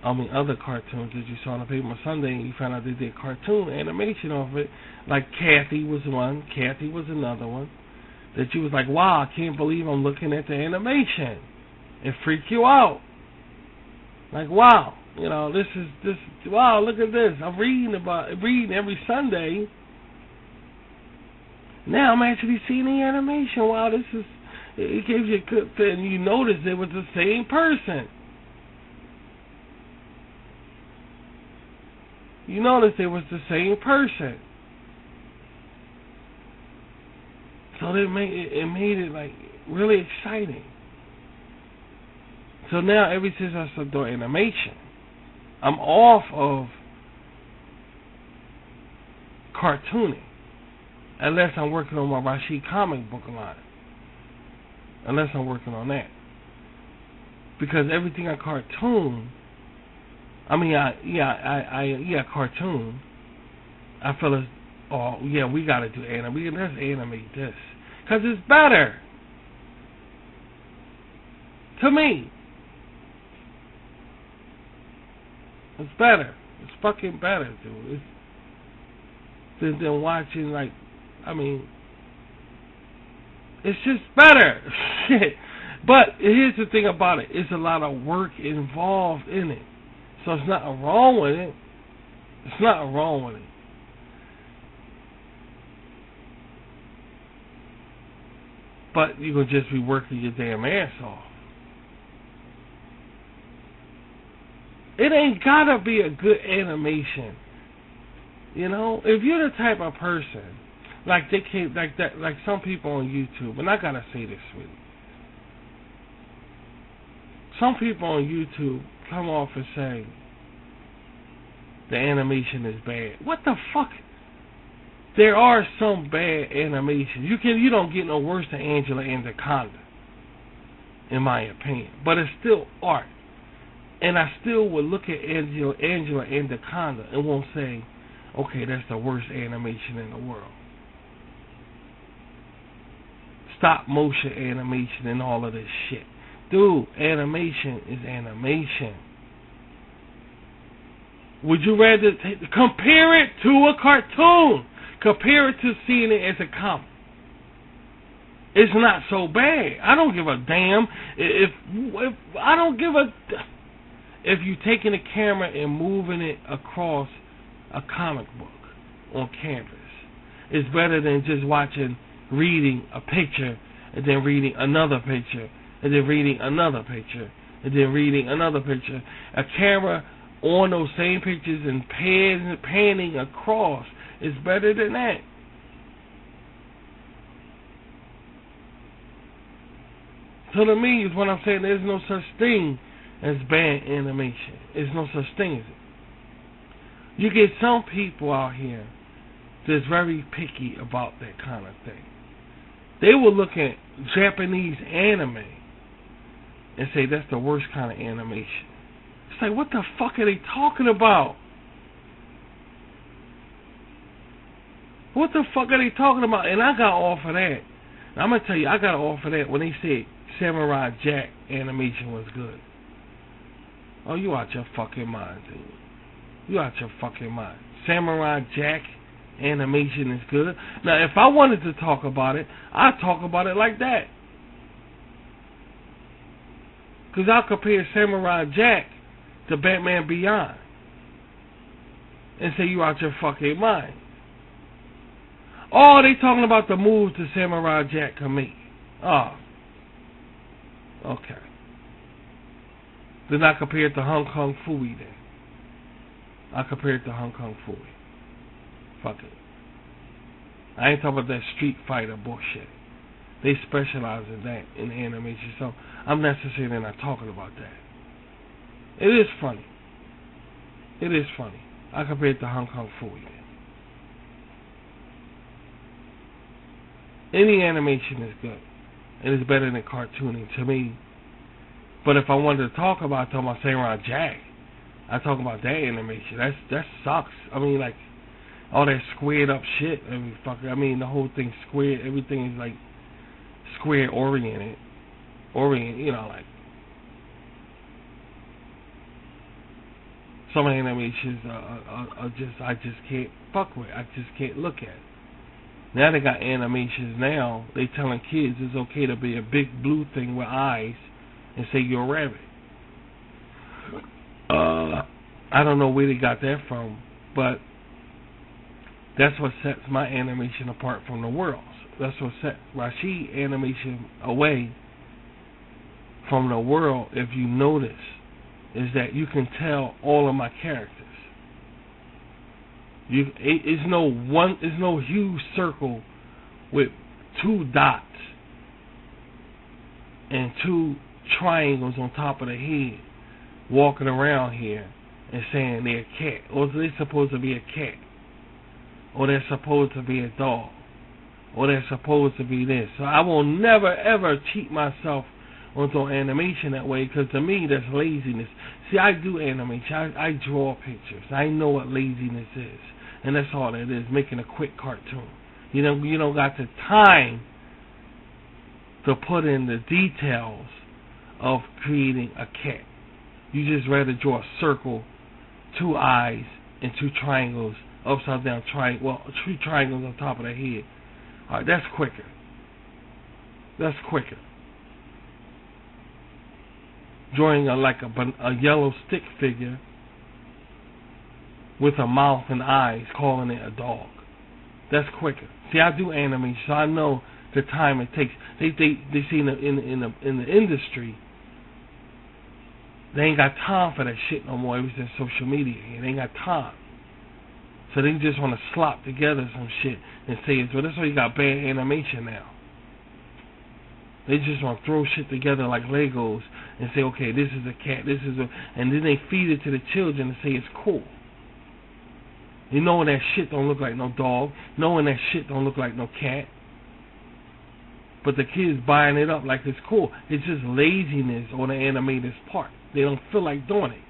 Other cartoons that you saw in the paper on Sunday, and you found out they did cartoon animation off it. Like Kathy was one, Kathy was another one. That you was like, wow, I can't believe I'm looking at the animation. It freaked you out. Like, wow, you know, this, wow, look at this. I'm reading every Sunday. Now I'm actually seeing the animation. Wow, it gives you a good thing. You notice it was the same person. You notice it was the same person. So it made it like really exciting. So now ever since I started doing animation, I'm off of cartooning. Unless I'm working on my Rashid comic book line. Unless I'm working on that. Because everything I cartoon, cartoon, I feel as, oh, yeah, we got to do anime. Let's animate this. Because it's better. To me. It's better. It's fucking better, dude. It's than watching, like, it's just better. Shit. But here's the thing about it. It's a lot of work involved in it. So it's not wrong with it. It's not wrong with it. But you're going to just be working your damn ass off. It ain't got to be a good animation. You know, if you're the type of person, like some people on YouTube, and I gotta say this, sweetie. Some people on YouTube come off and say the animation is bad. What the fuck? There are some bad animations. You don't get no worse than Angela Anaconda, in my opinion. But it's still art. And I still would look at Angela Anaconda and won't say, okay, that's the worst animation in the world. Stop motion animation and all of this shit. Dude, animation is animation. Would you rather compare it to a cartoon? Compare it to seeing it as a comic. It's not so bad. I don't give a damn if I don't give a if you're taking a camera and moving it across a comic book on canvas. It's better than just reading a picture and then reading another picture and then reading another picture and then reading another picture. A camera on those same pictures and panning across is better than that. So to me, is what I'm saying, there's no such thing as bad animation. There's no such thing as it. You get some people out here that's very picky about that kind of thing. They will look at Japanese anime and say that's the worst kind of animation. It's like, what the fuck are they talking about? What the fuck are they talking about? And I got off of that. And I'm going to tell you, I got off of that when they said Samurai Jack animation was good. Oh, you out your fucking mind, dude. You out your fucking mind. Samurai Jack animation is good. Now, if I wanted to talk about it, I'd talk about it like that. Because I'll compare Samurai Jack to Batman Beyond and say you out your fucking mind. Oh, they talking about the moves that Samurai Jack can make. Oh. Okay. Then I compare it to Hong Kong Phooey then. I compare it to Hong Kong Phooey. Fuck it. I ain't talking about that Street Fighter bullshit. They specialize in that, in animation, so I'm necessarily not talking about that. It is funny. It is funny. I compare it to Hong Kong Phooey. Any animation is good. And it's better than cartooning to me. But if I wanted to talk about Samurai Jack, I talk about that animation. That sucks. I mean, like, all that squared up shit. I mean, the whole thing's squared. Everything is like square oriented. You know, like some animations are just, I just can't fuck with. I just can't look at. Now they got animations now. They telling kids it's okay to be a big blue thing with eyes and say you're a rabbit. I don't know where they got that from, but that's what sets my animation apart from the world's. That's what set Rashid animation away from the world, if you notice, is that you can tell all of my characters. It's no huge circle with two dots and two triangles on top of the head walking around here and saying they're a cat, or they're supposed to be a cat, or they're supposed to be a dog, or they're supposed to be this. So I will never ever cheat myself onto animation that way, because to me that's laziness. See, I do animation. I draw pictures. I know what laziness is. And that's all it is, making a quick cartoon. You don't got the time to put in the details of creating a cat. You just rather draw a circle, two eyes, and two triangles, upside down three triangles on top of the head. Alright, that's quicker. That's quicker. Drawing a yellow stick figure with a mouth and eyes, calling it a dog. That's quicker. See, I do animation, so I know the time it takes. They see in the industry, they ain't got time for that shit no more. Everything's social media. They ain't got time. So they just want to slop together some shit and say it's, well, that's why you got bad animation now. They just want to throw shit together like Legos and say, okay, this is a cat, and then they feed it to the children and say it's cool. You knowing that shit don't look like no dog, knowing that shit don't look like no cat, but the kids buying it up like it's cool. It's just laziness on the animator's part. They don't feel like doing it.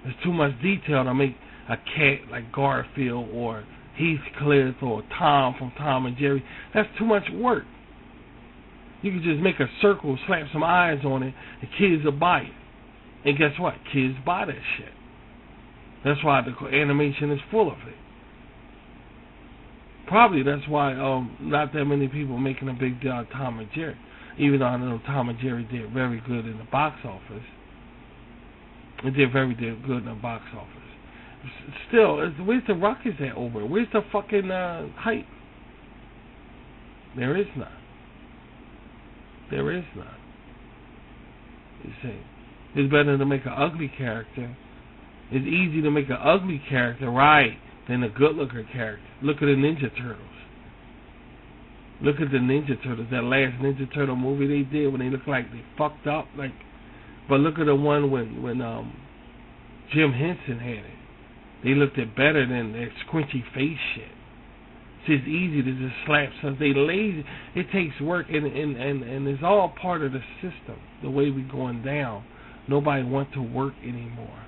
There's too much detail to make a cat like Garfield or Heathcliff or Tom from Tom and Jerry. That's too much work. You can just make a circle, slap some eyes on it, and kids will buy it. And guess what? Kids buy that shit. That's why the animation is full of it. Probably that's why not that many people making a big deal out of Tom and Jerry. Even though I know Tom and Jerry did very good in the box office. It did very good in the box office. Still, where's the ruckus at over it? Where's the fucking hype? There is none. There is none. You see, it's better to make an ugly character. It's easy to make an ugly character right than a good-looking character. Look at the Ninja Turtles. Look at the Ninja Turtles. That last Ninja Turtle movie they did when they looked like they fucked up. Like, but look at the one when Jim Henson had it. They looked it better than that squinchy face shit. It's easy to just slap something. They lazy. It takes work, and it's all part of the system. The way we going down. Nobody want to work anymore.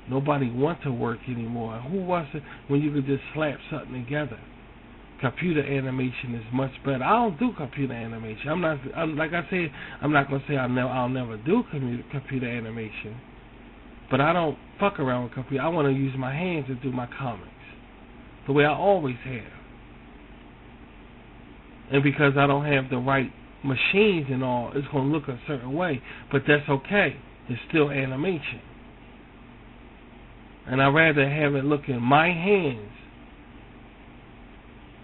Nobody want to work anymore. Who wants to when you could just slap something together? Computer animation is much better. I don't do computer animation. Like I said, I'm not gonna say I'll never do computer animation. But I don't fuck around with computer. I want to use my hands to do my comics. The way I always have. And because I don't have the right machines and all, it's going to look a certain way. But that's okay. It's still animation. And I'd rather have it look in my hands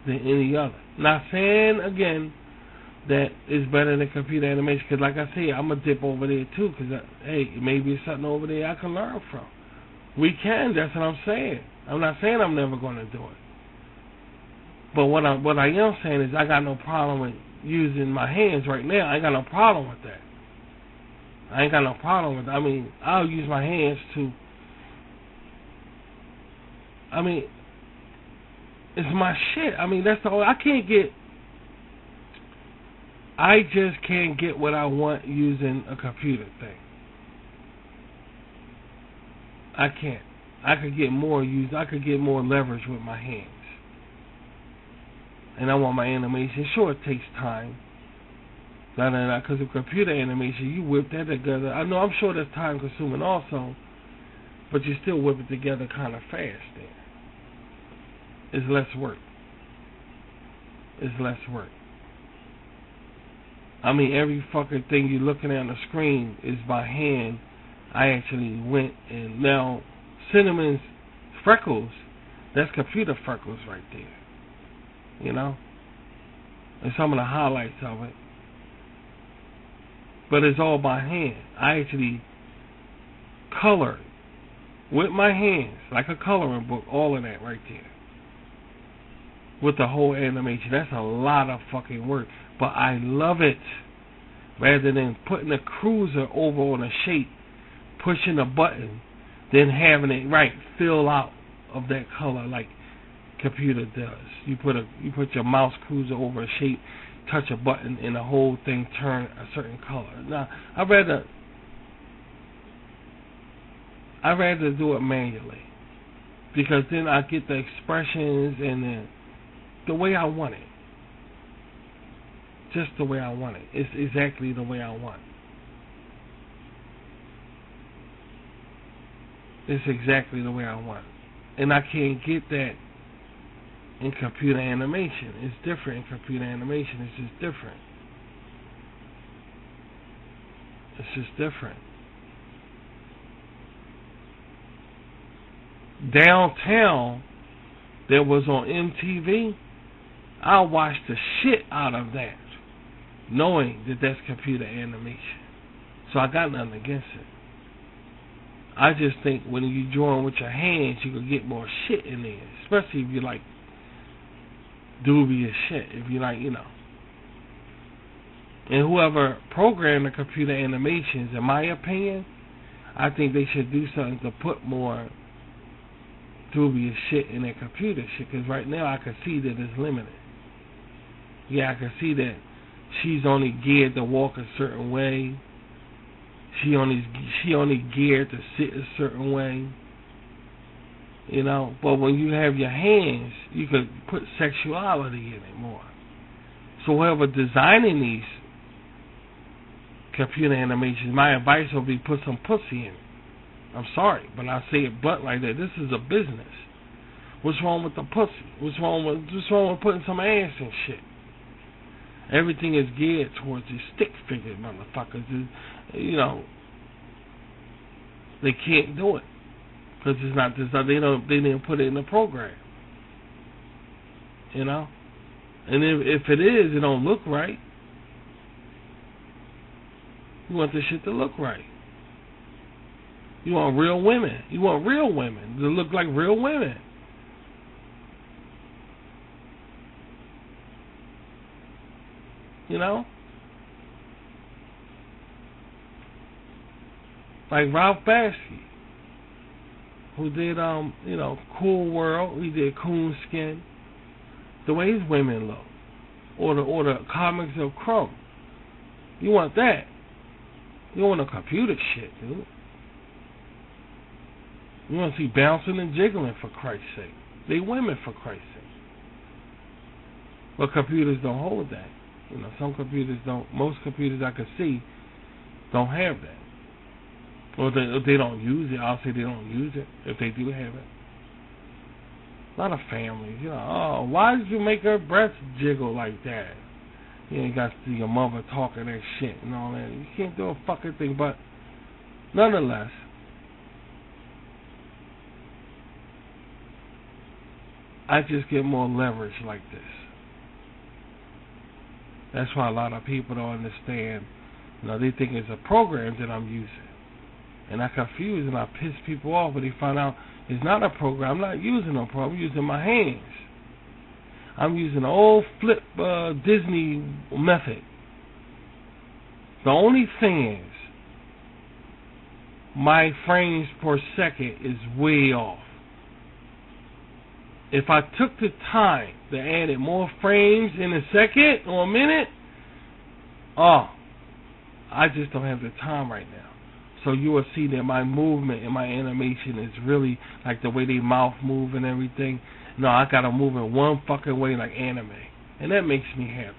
than any other. Not saying, again, that it's better than computer animation. Because like I said, I'm going to dip over there too. Because, hey, maybe it's something over there I can learn from. We can. That's what I'm saying. I'm not saying I'm never going to do it. But what I am saying is I got no problem with using my hands right now. I ain't got no problem with that. I ain't got no problem with that. I mean, I'll use my hands to... I mean, it's my shit. I mean, that's the whole... I just can't get what I want using a computer thing. I can't. I could get more leverage with my hands. And I want my animation. Sure, it takes time. Because with computer animation, you whip that together. I know, I'm sure that's time consuming also, but you still whip it together kind of fast there. It's less work. It's less work. I mean, every fucking thing you're looking at on the screen is by hand. I actually went and now Cinnamon's freckles, that's computer freckles right there. You know? And some of the highlights of it. But it's all by hand. I actually colored with my hands, like a coloring book, all of that right there. With the whole animation. That's a lot of fucking work. But I love it. Rather than putting a cruiser over on a shape, pushing a button, then having it fill out of that color like computer does. You put your mouse cruiser over a shape, touch a button, and the whole thing turn a certain color. Now, I'd rather do it manually, because then I get the expressions and the way I want it. Just the way I want it. It's exactly the way I want it. It's exactly the way I want it. And I can't get that in computer animation. It's different in computer animation. It's just different. It's just different. Downtown, that was on MTV, I watched the shit out of that, knowing that that's computer animation. So I got nothing against it. I just think when you drawing with your hands, you can get more shit in there, especially if you like dubious shit. If you like, you know. And whoever programmed the computer animations, in my opinion, I think they should do something to put more dubious shit in their computer shit. Because right now I can see that it's limited. Yeah, I can see that she's only geared to walk a certain way. She only geared to sit a certain way. You know, but when you have your hands, you could put sexuality in it more. So whoever designing these computer animations, my advice would be put some pussy in it. I'm sorry, but I say it blunt like that. This is a business. What's wrong with the pussy? What's wrong with putting some ass and shit? Everything is geared towards these stick-figured motherfuckers. You know, they can't do it because it's not this. They didn't put it in the program. You know, and if it is, it don't look right. You want this shit to look right. You want real women. You want real women to look like real women. You know? Like Ralph Bakshi, who did, you know, Cool World. He did Coonskin. The way his women look. Or the comics of Crumb. You want that. You don't want no computer shit, dude. You want to see bouncing and jiggling, for Christ's sake. They women, for Christ's sake. But computers don't hold that. You know, some computers don't. Most computers I can see don't have that. Or they don't use it. I'll say they don't use it if they do have it. A lot of families, you know, oh, why did you make her breasts jiggle like that? You know, you got to see your mother talking that shit and all that. You can't do a fucking thing, but nonetheless, I just get more leverage like this. That's why a lot of people don't understand. You know, they think it's a program that I'm using. And I confuse and I piss people off when they find out it's not a program. I'm not using no program. I'm using my hands. I'm using the old flip Disney method. The only thing is, my frames per second is way off. If I took the time to add more frames in a second or a minute, I just don't have the time right now. So you will see that my movement and my animation is really like the way they mouth move and everything. No, I gotta move in one fucking way like anime. And that makes me happy.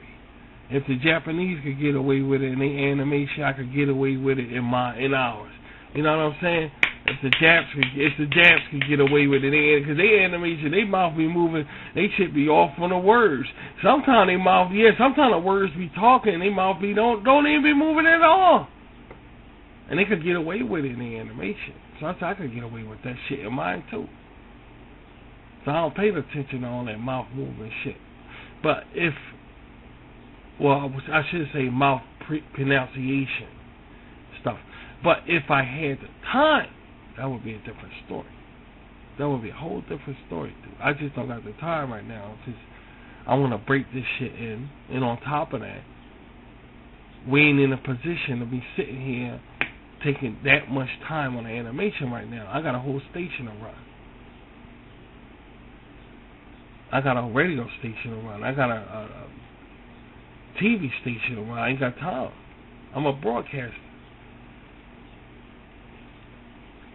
If the Japanese could get away with it in their animation, I could get away with it in ours. You know what I'm saying? If the Japs could get away with it, because they animation, they mouth be moving, they should be off on the words. Sometimes they mouth, sometimes the words be talking, they mouth be don't even be moving at all. And they could get away with it in the animation. So I could get away with that shit in mine too. So I don't pay attention to all that mouth movement shit. But I should say mouth pronunciation stuff. But if I had the time, that would be a different story. That would be a whole different story, dude. I just don't got the time right now. I want to break this shit in. And on top of that, we ain't in a position to be sitting here taking that much time on the animation right now. I got a whole station to run. I got a radio station to run. I got a TV station to run. I ain't got time. I'm a broadcaster.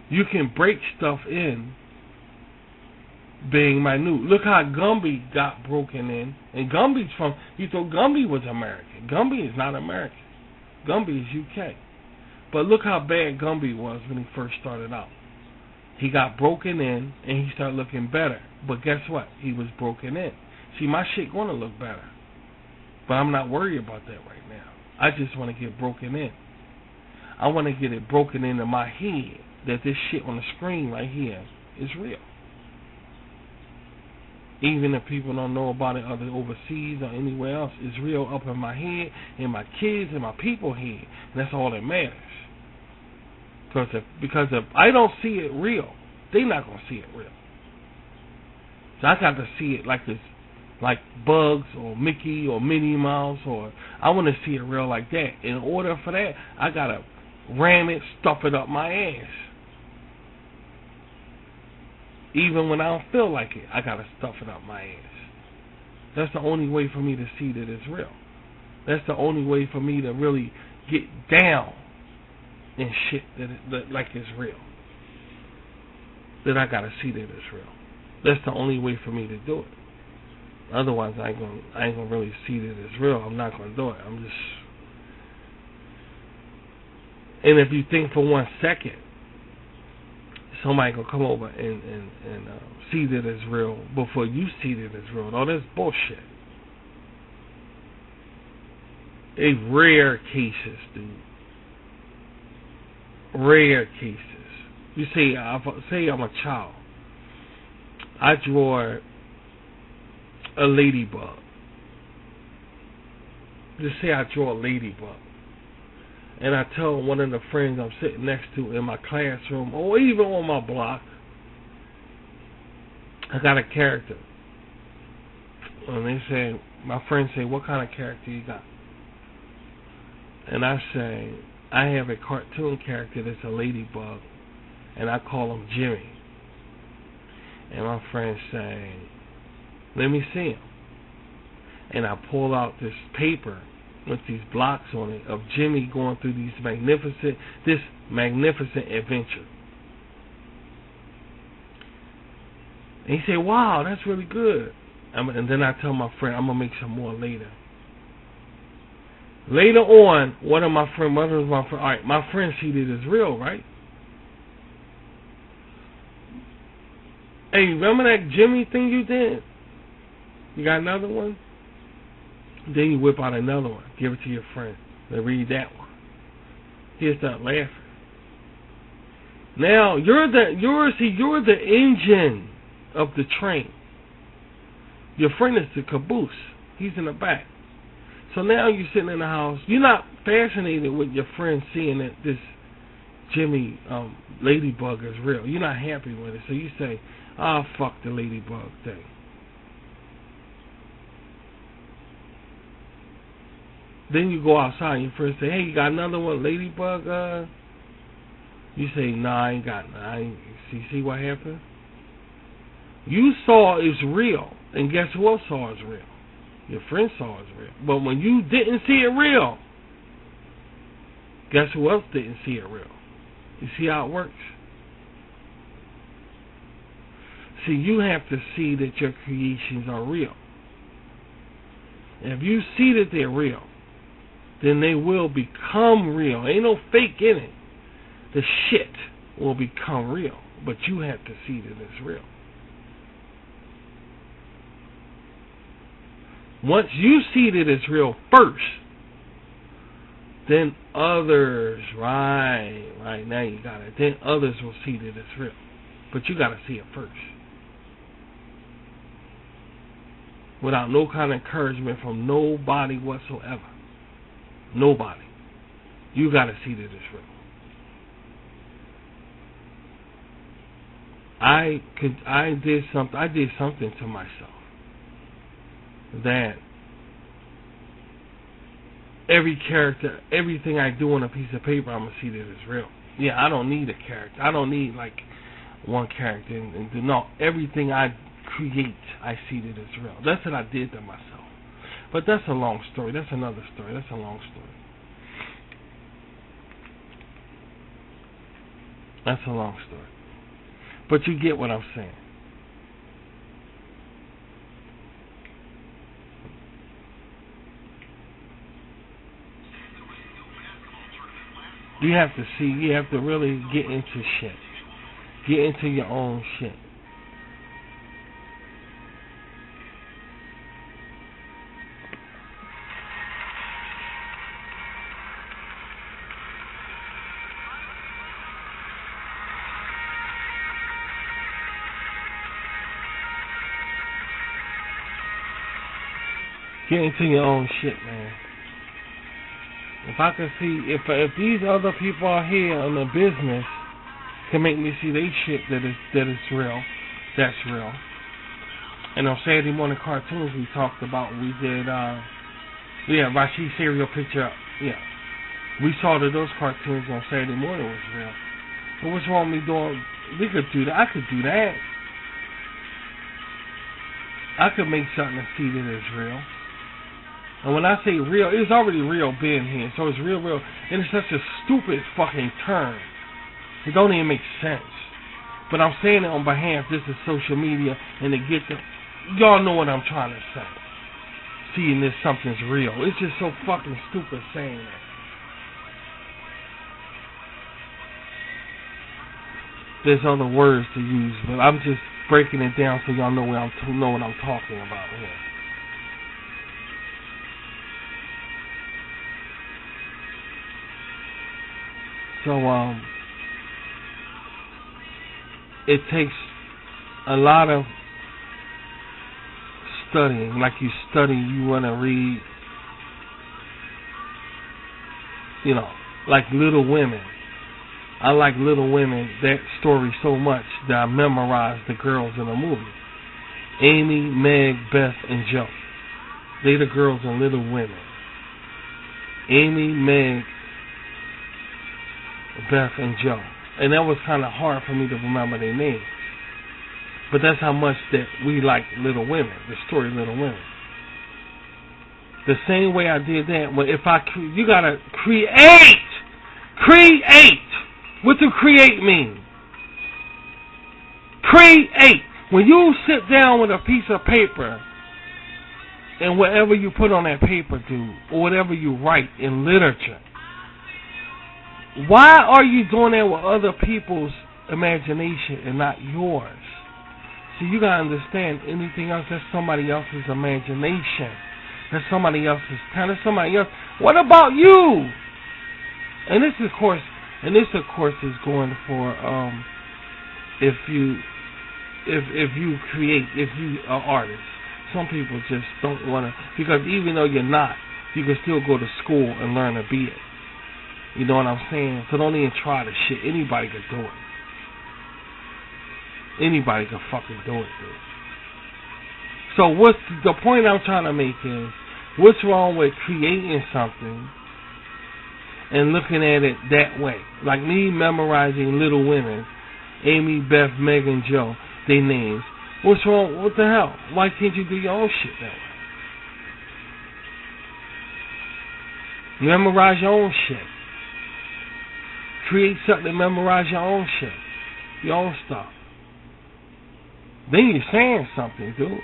You can break stuff in being minute. Look how Gumby got broken in. And Gumby's you thought Gumby was American. Gumby is not American. Gumby is UK. But look how bad Gumby was when he first started out. He got broken in and he started looking better. But guess what? He was broken in. See, my shit gonna look better. But I'm not worried about that right now. I just want to get broken in. I want to get it broken into my head that this shit on the screen right here is real. Even if people don't know about it other overseas or anywhere else, it's real up in my head, in my kids, and my people head. And that's all that matters. Because if I don't see it real, they're not going to see it real. So I got to see it like this, like Bugs or Mickey or Minnie Mouse, or I want to see it real like that. In order for that, I got to ram it, stuff it up my ass. Even when I don't feel like it, I got to stuff it up my ass. That's the only way for me to see that it's real. That's the only way for me to really get down in shit that like it's real. That I got to see that it's real. That's the only way for me to do it. Otherwise, I ain't gonna really see that it's real. I'm not gonna do it. I'm just. And if you think for 1 second somebody gonna come over and see that it's real before you see that it's real. No, that's bullshit. It's rare cases, dude. Rare cases. You say I'm a child. I draw a ladybug. Just say I draw a ladybug. And I tell one of the friends I'm sitting next to in my classroom or even on my block, I got a character. And they say, my friends say, what kind of character you got? And I say, I have a cartoon character that's a ladybug, and I call him Jimmy. And my friends say, let me see him. And I pull out this paper with these blocks on it of Jimmy going through this magnificent adventure. And he said, wow, that's really good. And then I tell my friend, I'm going to make some more later. Later on, one of my friends, all right, my friend see that it's real, right? Hey, remember that Jimmy thing you did? You got another one? Then you whip out another one, give it to your friend. They read that one. He'll start laughing. Now you're the engine of the train. Your friend is the caboose. He's in the back. So now you're sitting in the house. You're not fascinated with your friend seeing that this Jimmy ladybug is real. You're not happy with it. So you say, "Ah, fuck the ladybug thing." Then you go outside and your friend say, "Hey, you got another one, ladybug?" You say, "Nah, I ain't got none." See what happened? You saw it's real, and guess who else saw it's real? Your friend saw it's real. But when you didn't see it real, guess who else didn't see it real? You see how it works? See, you have to see that your creations are real. And if you see that they're real, then they will become real. Ain't no fake in it. The shit will become real, but you have to see that it's real. Once you see that it's real first, then others, right now you got it. Then others will see that it's real, but you got to see it first. Without no kind of encouragement from nobody whatsoever. Nobody. You got to see that it's real. I did something to myself that every character, everything I do on a piece of paper, I'm gonna see that it's real. Yeah, I don't need a character. I don't need like one character and do no. Everything I create, I see that it's real. That's what I did to myself. But that's a long story. That's another story. That's a long story. That's a long story. But you get what I'm saying. You have to see, you have to really get into shit. Get into your own shit. Get into your own shit, man. If I could see, if these other people are here in the business can make me see they shit that is real, that's real. And on Saturday morning cartoons we talked about, we did, Rashid Serial Picture, we saw that those cartoons on Saturday morning was real. But what's wrong with me doing? We could do that. I could do that. I could make something and see that it's real. And when I say real, it's already real being here. So it's real. And it's such a stupid fucking term. It don't even make sense. But I'm saying it on behalf, this is social media, and to get the... Y'all know what I'm trying to say. Seeing this something's real. It's just so fucking stupid saying that. there's other words to use, but I'm just breaking it down so y'all know what I'm talking about here. So it takes a lot of studying. Like you study, you want to read, you know, like Little Women. I like Little Women, that story so much that I memorized the girls in the movie. Amy, Meg, Beth, and Joe. They the girls in Little Women. Amy, Meg, Beth, and Joe. And that was kind of hard for me to remember their names. But that's how much that we like Little Women, the story Little Women. The same way I did that, but if you gotta create. What does create mean? Create. When you sit down with a piece of paper and whatever you put on that paper, dude, or whatever you write in literature, why are you doing that with other people's imagination and not yours? See, you gotta understand, anything else, that's somebody else's imagination. That's somebody else's talent. That's somebody else. What about you? And this, of course, is going for if you create, if you are artist. Some people just don't want to, because even though you're not, you can still go to school and learn to be it. You know what I'm saying? So don't even try the shit. Anybody can do it. Anybody can fucking do it, dude. So what's the point I'm trying to make is, what's wrong with creating something and looking at it that way? Like me memorizing Little Women, Amy, Beth, Meg, and Joe, their names. What's wrong? What the hell? Why can't you do your own shit that way? Memorize your own shit. Create something, memorize your own shit. Your own stuff. Then you're saying something, dude.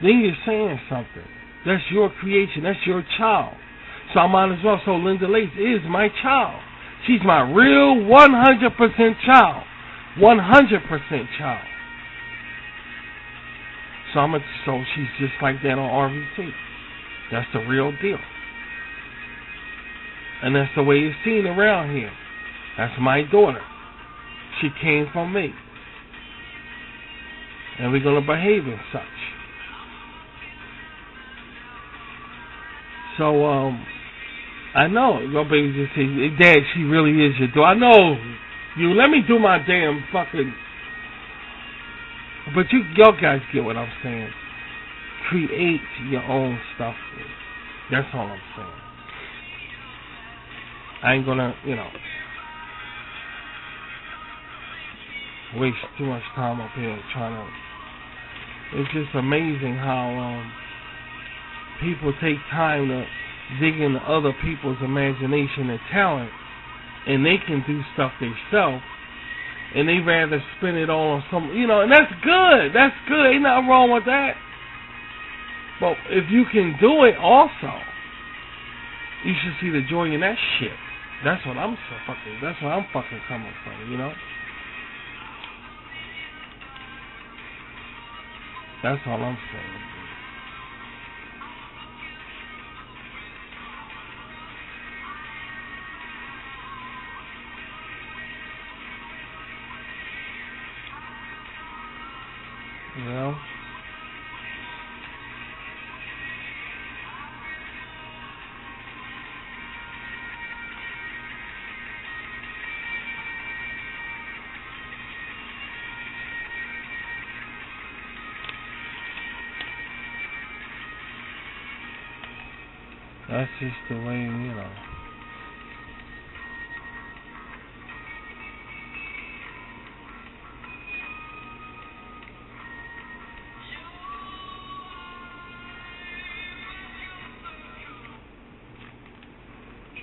Then you're saying something. That's your creation. That's your child. So I might as well. So Linda Lace is my child. She's my real 100% child. 100% child. So she's just like that on RVT. That's the real deal. And that's the way it's seen around here. That's my daughter. She came from me. And we're going to behave as such. So, I know. Your baby just said, Dad, she really is your daughter. I know you. Let me do my damn fucking... But y'all guys get what I'm saying. Create your own stuff. That's all I'm saying. I ain't gonna, waste too much time up here trying to... It's just amazing how people take time to dig into other people's imagination and talent, and they can do stuff themselves, and they rather spend it all on some, and that's good. That's good. Ain't nothing wrong with that. But if you can do it also, you should see the joy in that shit. That's what I'm fucking coming from, That's all I'm saying. That's just the way,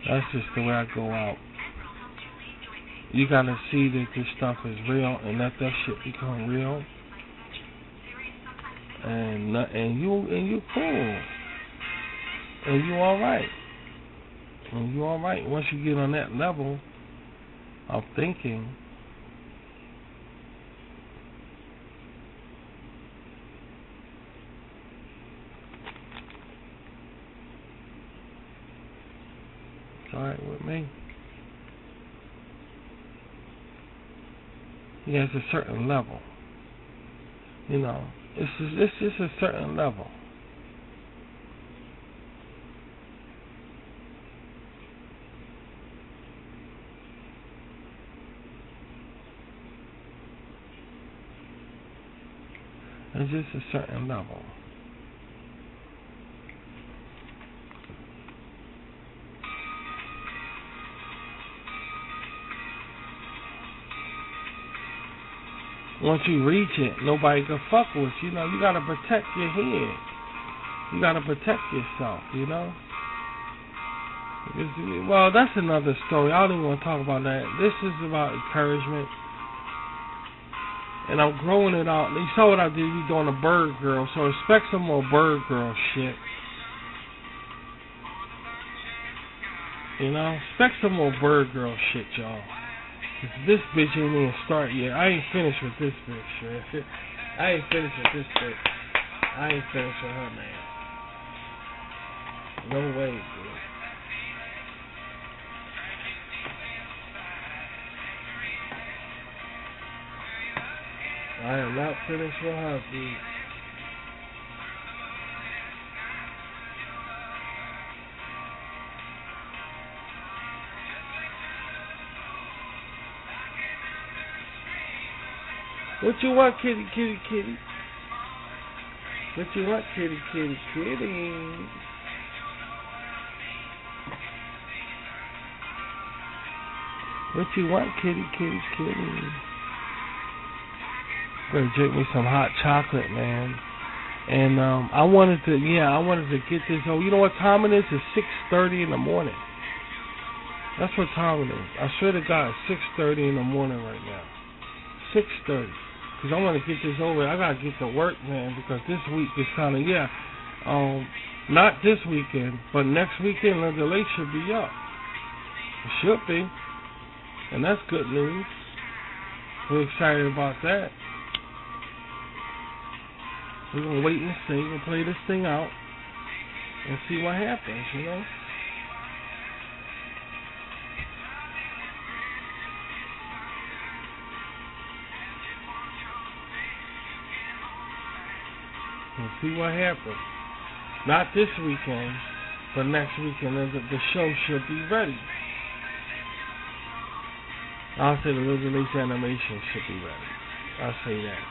That's just the way I go out. You gotta see that this stuff is real and let that shit become real. And you cool. And you alright. And you alright. Once you get on that level of thinking, alright with me. He has a certain level. You know, it's just a certain level. It's just a certain level. Once you reach it, nobody can fuck with you. You know, you gotta protect your head. You gotta protect yourself, you know? Well, that's another story. I don't even want to talk about that. This is about encouragement. And I'm growing it out. You saw what I did. We doing a bird girl. So expect some more bird girl shit. You know? Expect some more bird girl shit, y'all. This bitch ain't even start yet. I ain't finished with this bitch, man. I ain't finished with this bitch. I ain't finished with her, man. No way, dude. I am not finished with her, dude. What you want, kitty, kitty, kitty? What you want, kitty, kitty, kitty? What you want, kitty, kitty, kitty? Gonna drink me some hot chocolate, man. And I wanted to get this. Oh, you know what time it is? It's 6:30 in the morning. That's what time it is. I swear to God, it's 6:30 in the morning right now. 6:30. Because I want to get this over. I got to get to work, man, because this week is kind of, not this weekend, but next weekend, the lake should be up. It should be. And that's good news. We're excited about that. We're going to wait and see. We'll play this thing out and see what happens, you know? We'll see what happens. Not this weekend, but next weekend, the show should be ready. I'll say the Little Release animation should be ready. I'll say that.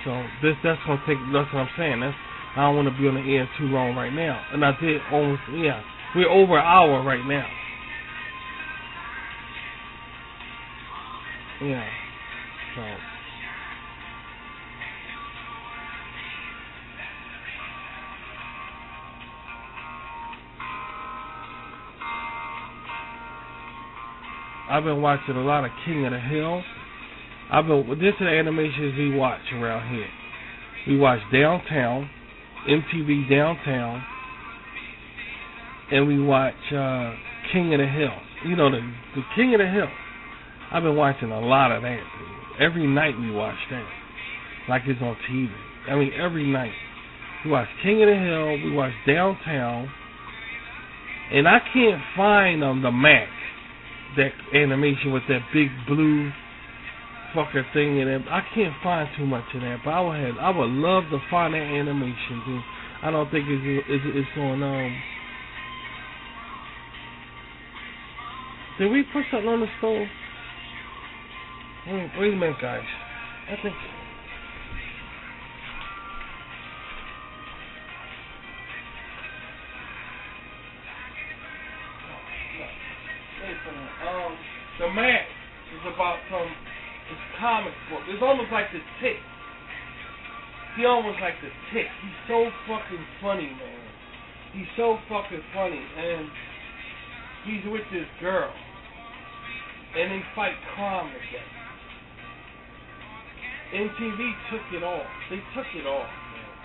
So that's gonna take. That's what I'm saying. I don't want to be on the air too long right now. And I did almost. Yeah, we're over an hour right now. Yeah. So. I've been watching a lot of King of the Hill. This is the animations we watch around here. We watch Downtown, MTV Downtown, and we watch King of the Hill. You know, the King of the Hill. I've been watching a lot of that, dude. Every night we watch that. Like it's on TV. I mean, every night. We watch King of the Hill, we watch Downtown, and I can't find the Mac. That animation with that big blue fucker thing in it. I can't find too much of that, but I would love to find that animation, dude. I don't think it's on. Did we put something on the stove? Wait a minute, guys. I think. The Mac is about this comic book. It's almost like the Tick. He almost like the Tick. He's so fucking funny, man. He's so fucking funny, and he's with this girl, and they fight crime together. MTV took it off. They took it off, man.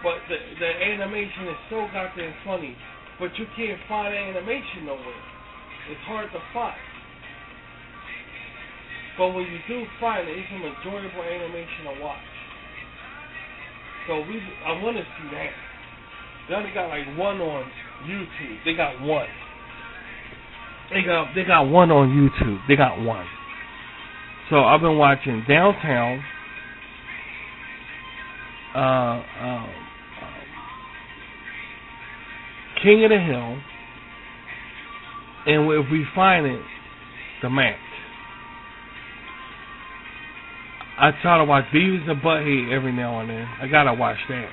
But the animation is so goddamn funny, but you can't find the animation nowhere. It's hard to find. But when you do find it, it's an enjoyable animation to watch. So I want to see that. They only got like one on YouTube. They got one. They got one on YouTube. They got one. So I've been watching Downtown. King of the Hill, and if we find it, The Match. I try to watch Beavis and Butthead every now and then. I gotta watch that.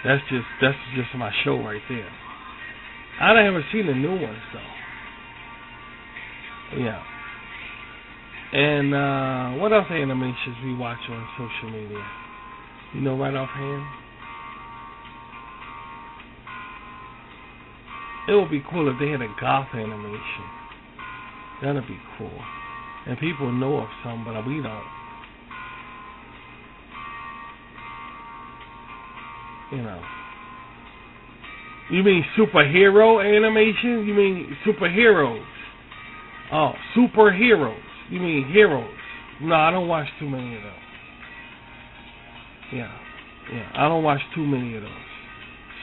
That's just my show right there. I haven't seen the new ones though. Yeah. And what else animations we watch on social media? You know right offhand? It would be cool if they had a goth animation. That'd be cool. And people know of some, but we don't. You know. You mean superhero animation? You mean superheroes? Oh, superheroes. You mean heroes? No, I don't watch too many of those. Yeah. I don't watch too many of those.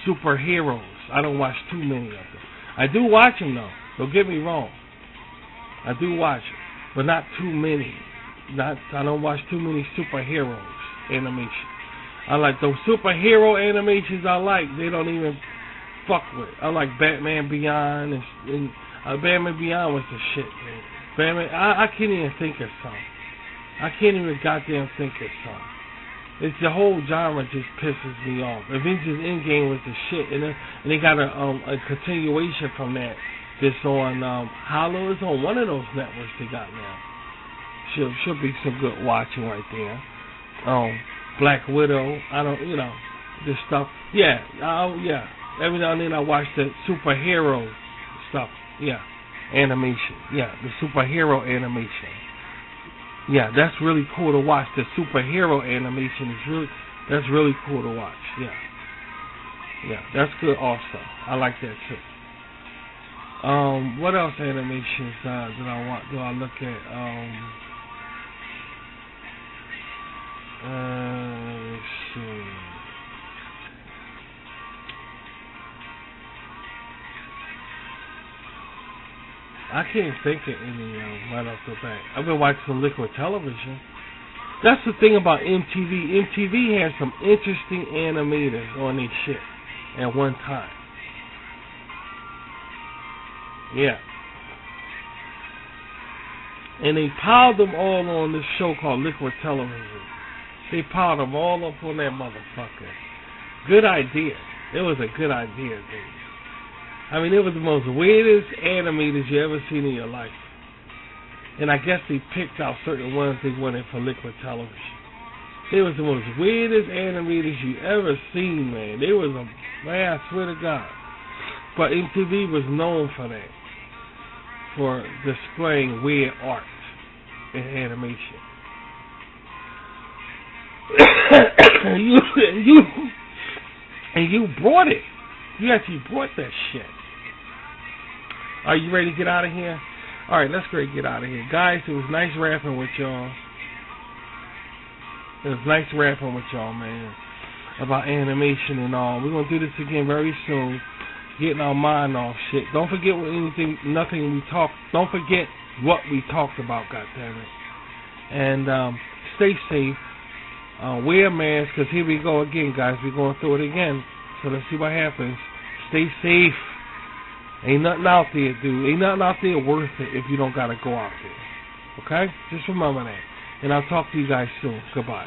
Superheroes. I don't watch too many of them. I do watch them though. Don't get me wrong. I do watch them, but not too many. I don't watch too many superheroes animations. I like those superhero animations. I like. They don't even fuck with. I like Batman Beyond and Batman Beyond was the shit, man. Batman. I can't even think of some. I can't even goddamn think of some. It's the whole genre just pisses me off. Avengers Endgame was the shit, and they got a continuation from that. That's on Hollow. It's on one of those networks they got now. Should be some good watching right there. Black Widow. I don't, this stuff. Yeah. Every now and then I watch the superhero stuff. Yeah, animation. Yeah, the superhero animation. Yeah, that's really cool to watch. The superhero animation is that's really cool to watch. Yeah, that's good also. I like that too. What else animations do I look at? Let's see. I can't think of any right off the bat. I've been watching some Liquid Television. That's the thing about MTV. MTV has some interesting animators on their shit at one time. Yeah. And they piled them all on this show called Liquid Television. They piled them all up on that motherfucker. Good idea. It was a good idea, dude. I mean, it was the most weirdest animators you ever seen in your life. And I guess they picked out certain ones they wanted for Liquid Television. They was the most weirdest animators you ever seen, man. They was man, I swear to God. But MTV was known for that. For displaying weird art in animation. and you brought it. You actually brought that shit. Are you ready to get out of here? Alright, let's go get out of here. Guys, it was nice rapping with y'all. It was nice rapping with y'all, man. About animation and all. We're going to do this again very soon. Getting our mind off shit. Don't forget don't forget what we talked about, goddammit. And stay safe. Wear a mask, because here we go again, guys. We're going through it again. So let's see what happens. Stay safe. Ain't nothing out there, dude. Ain't nothing out there worth it if you don't got to go out there. Okay? Just remember that. And I'll talk to you guys soon. Goodbye.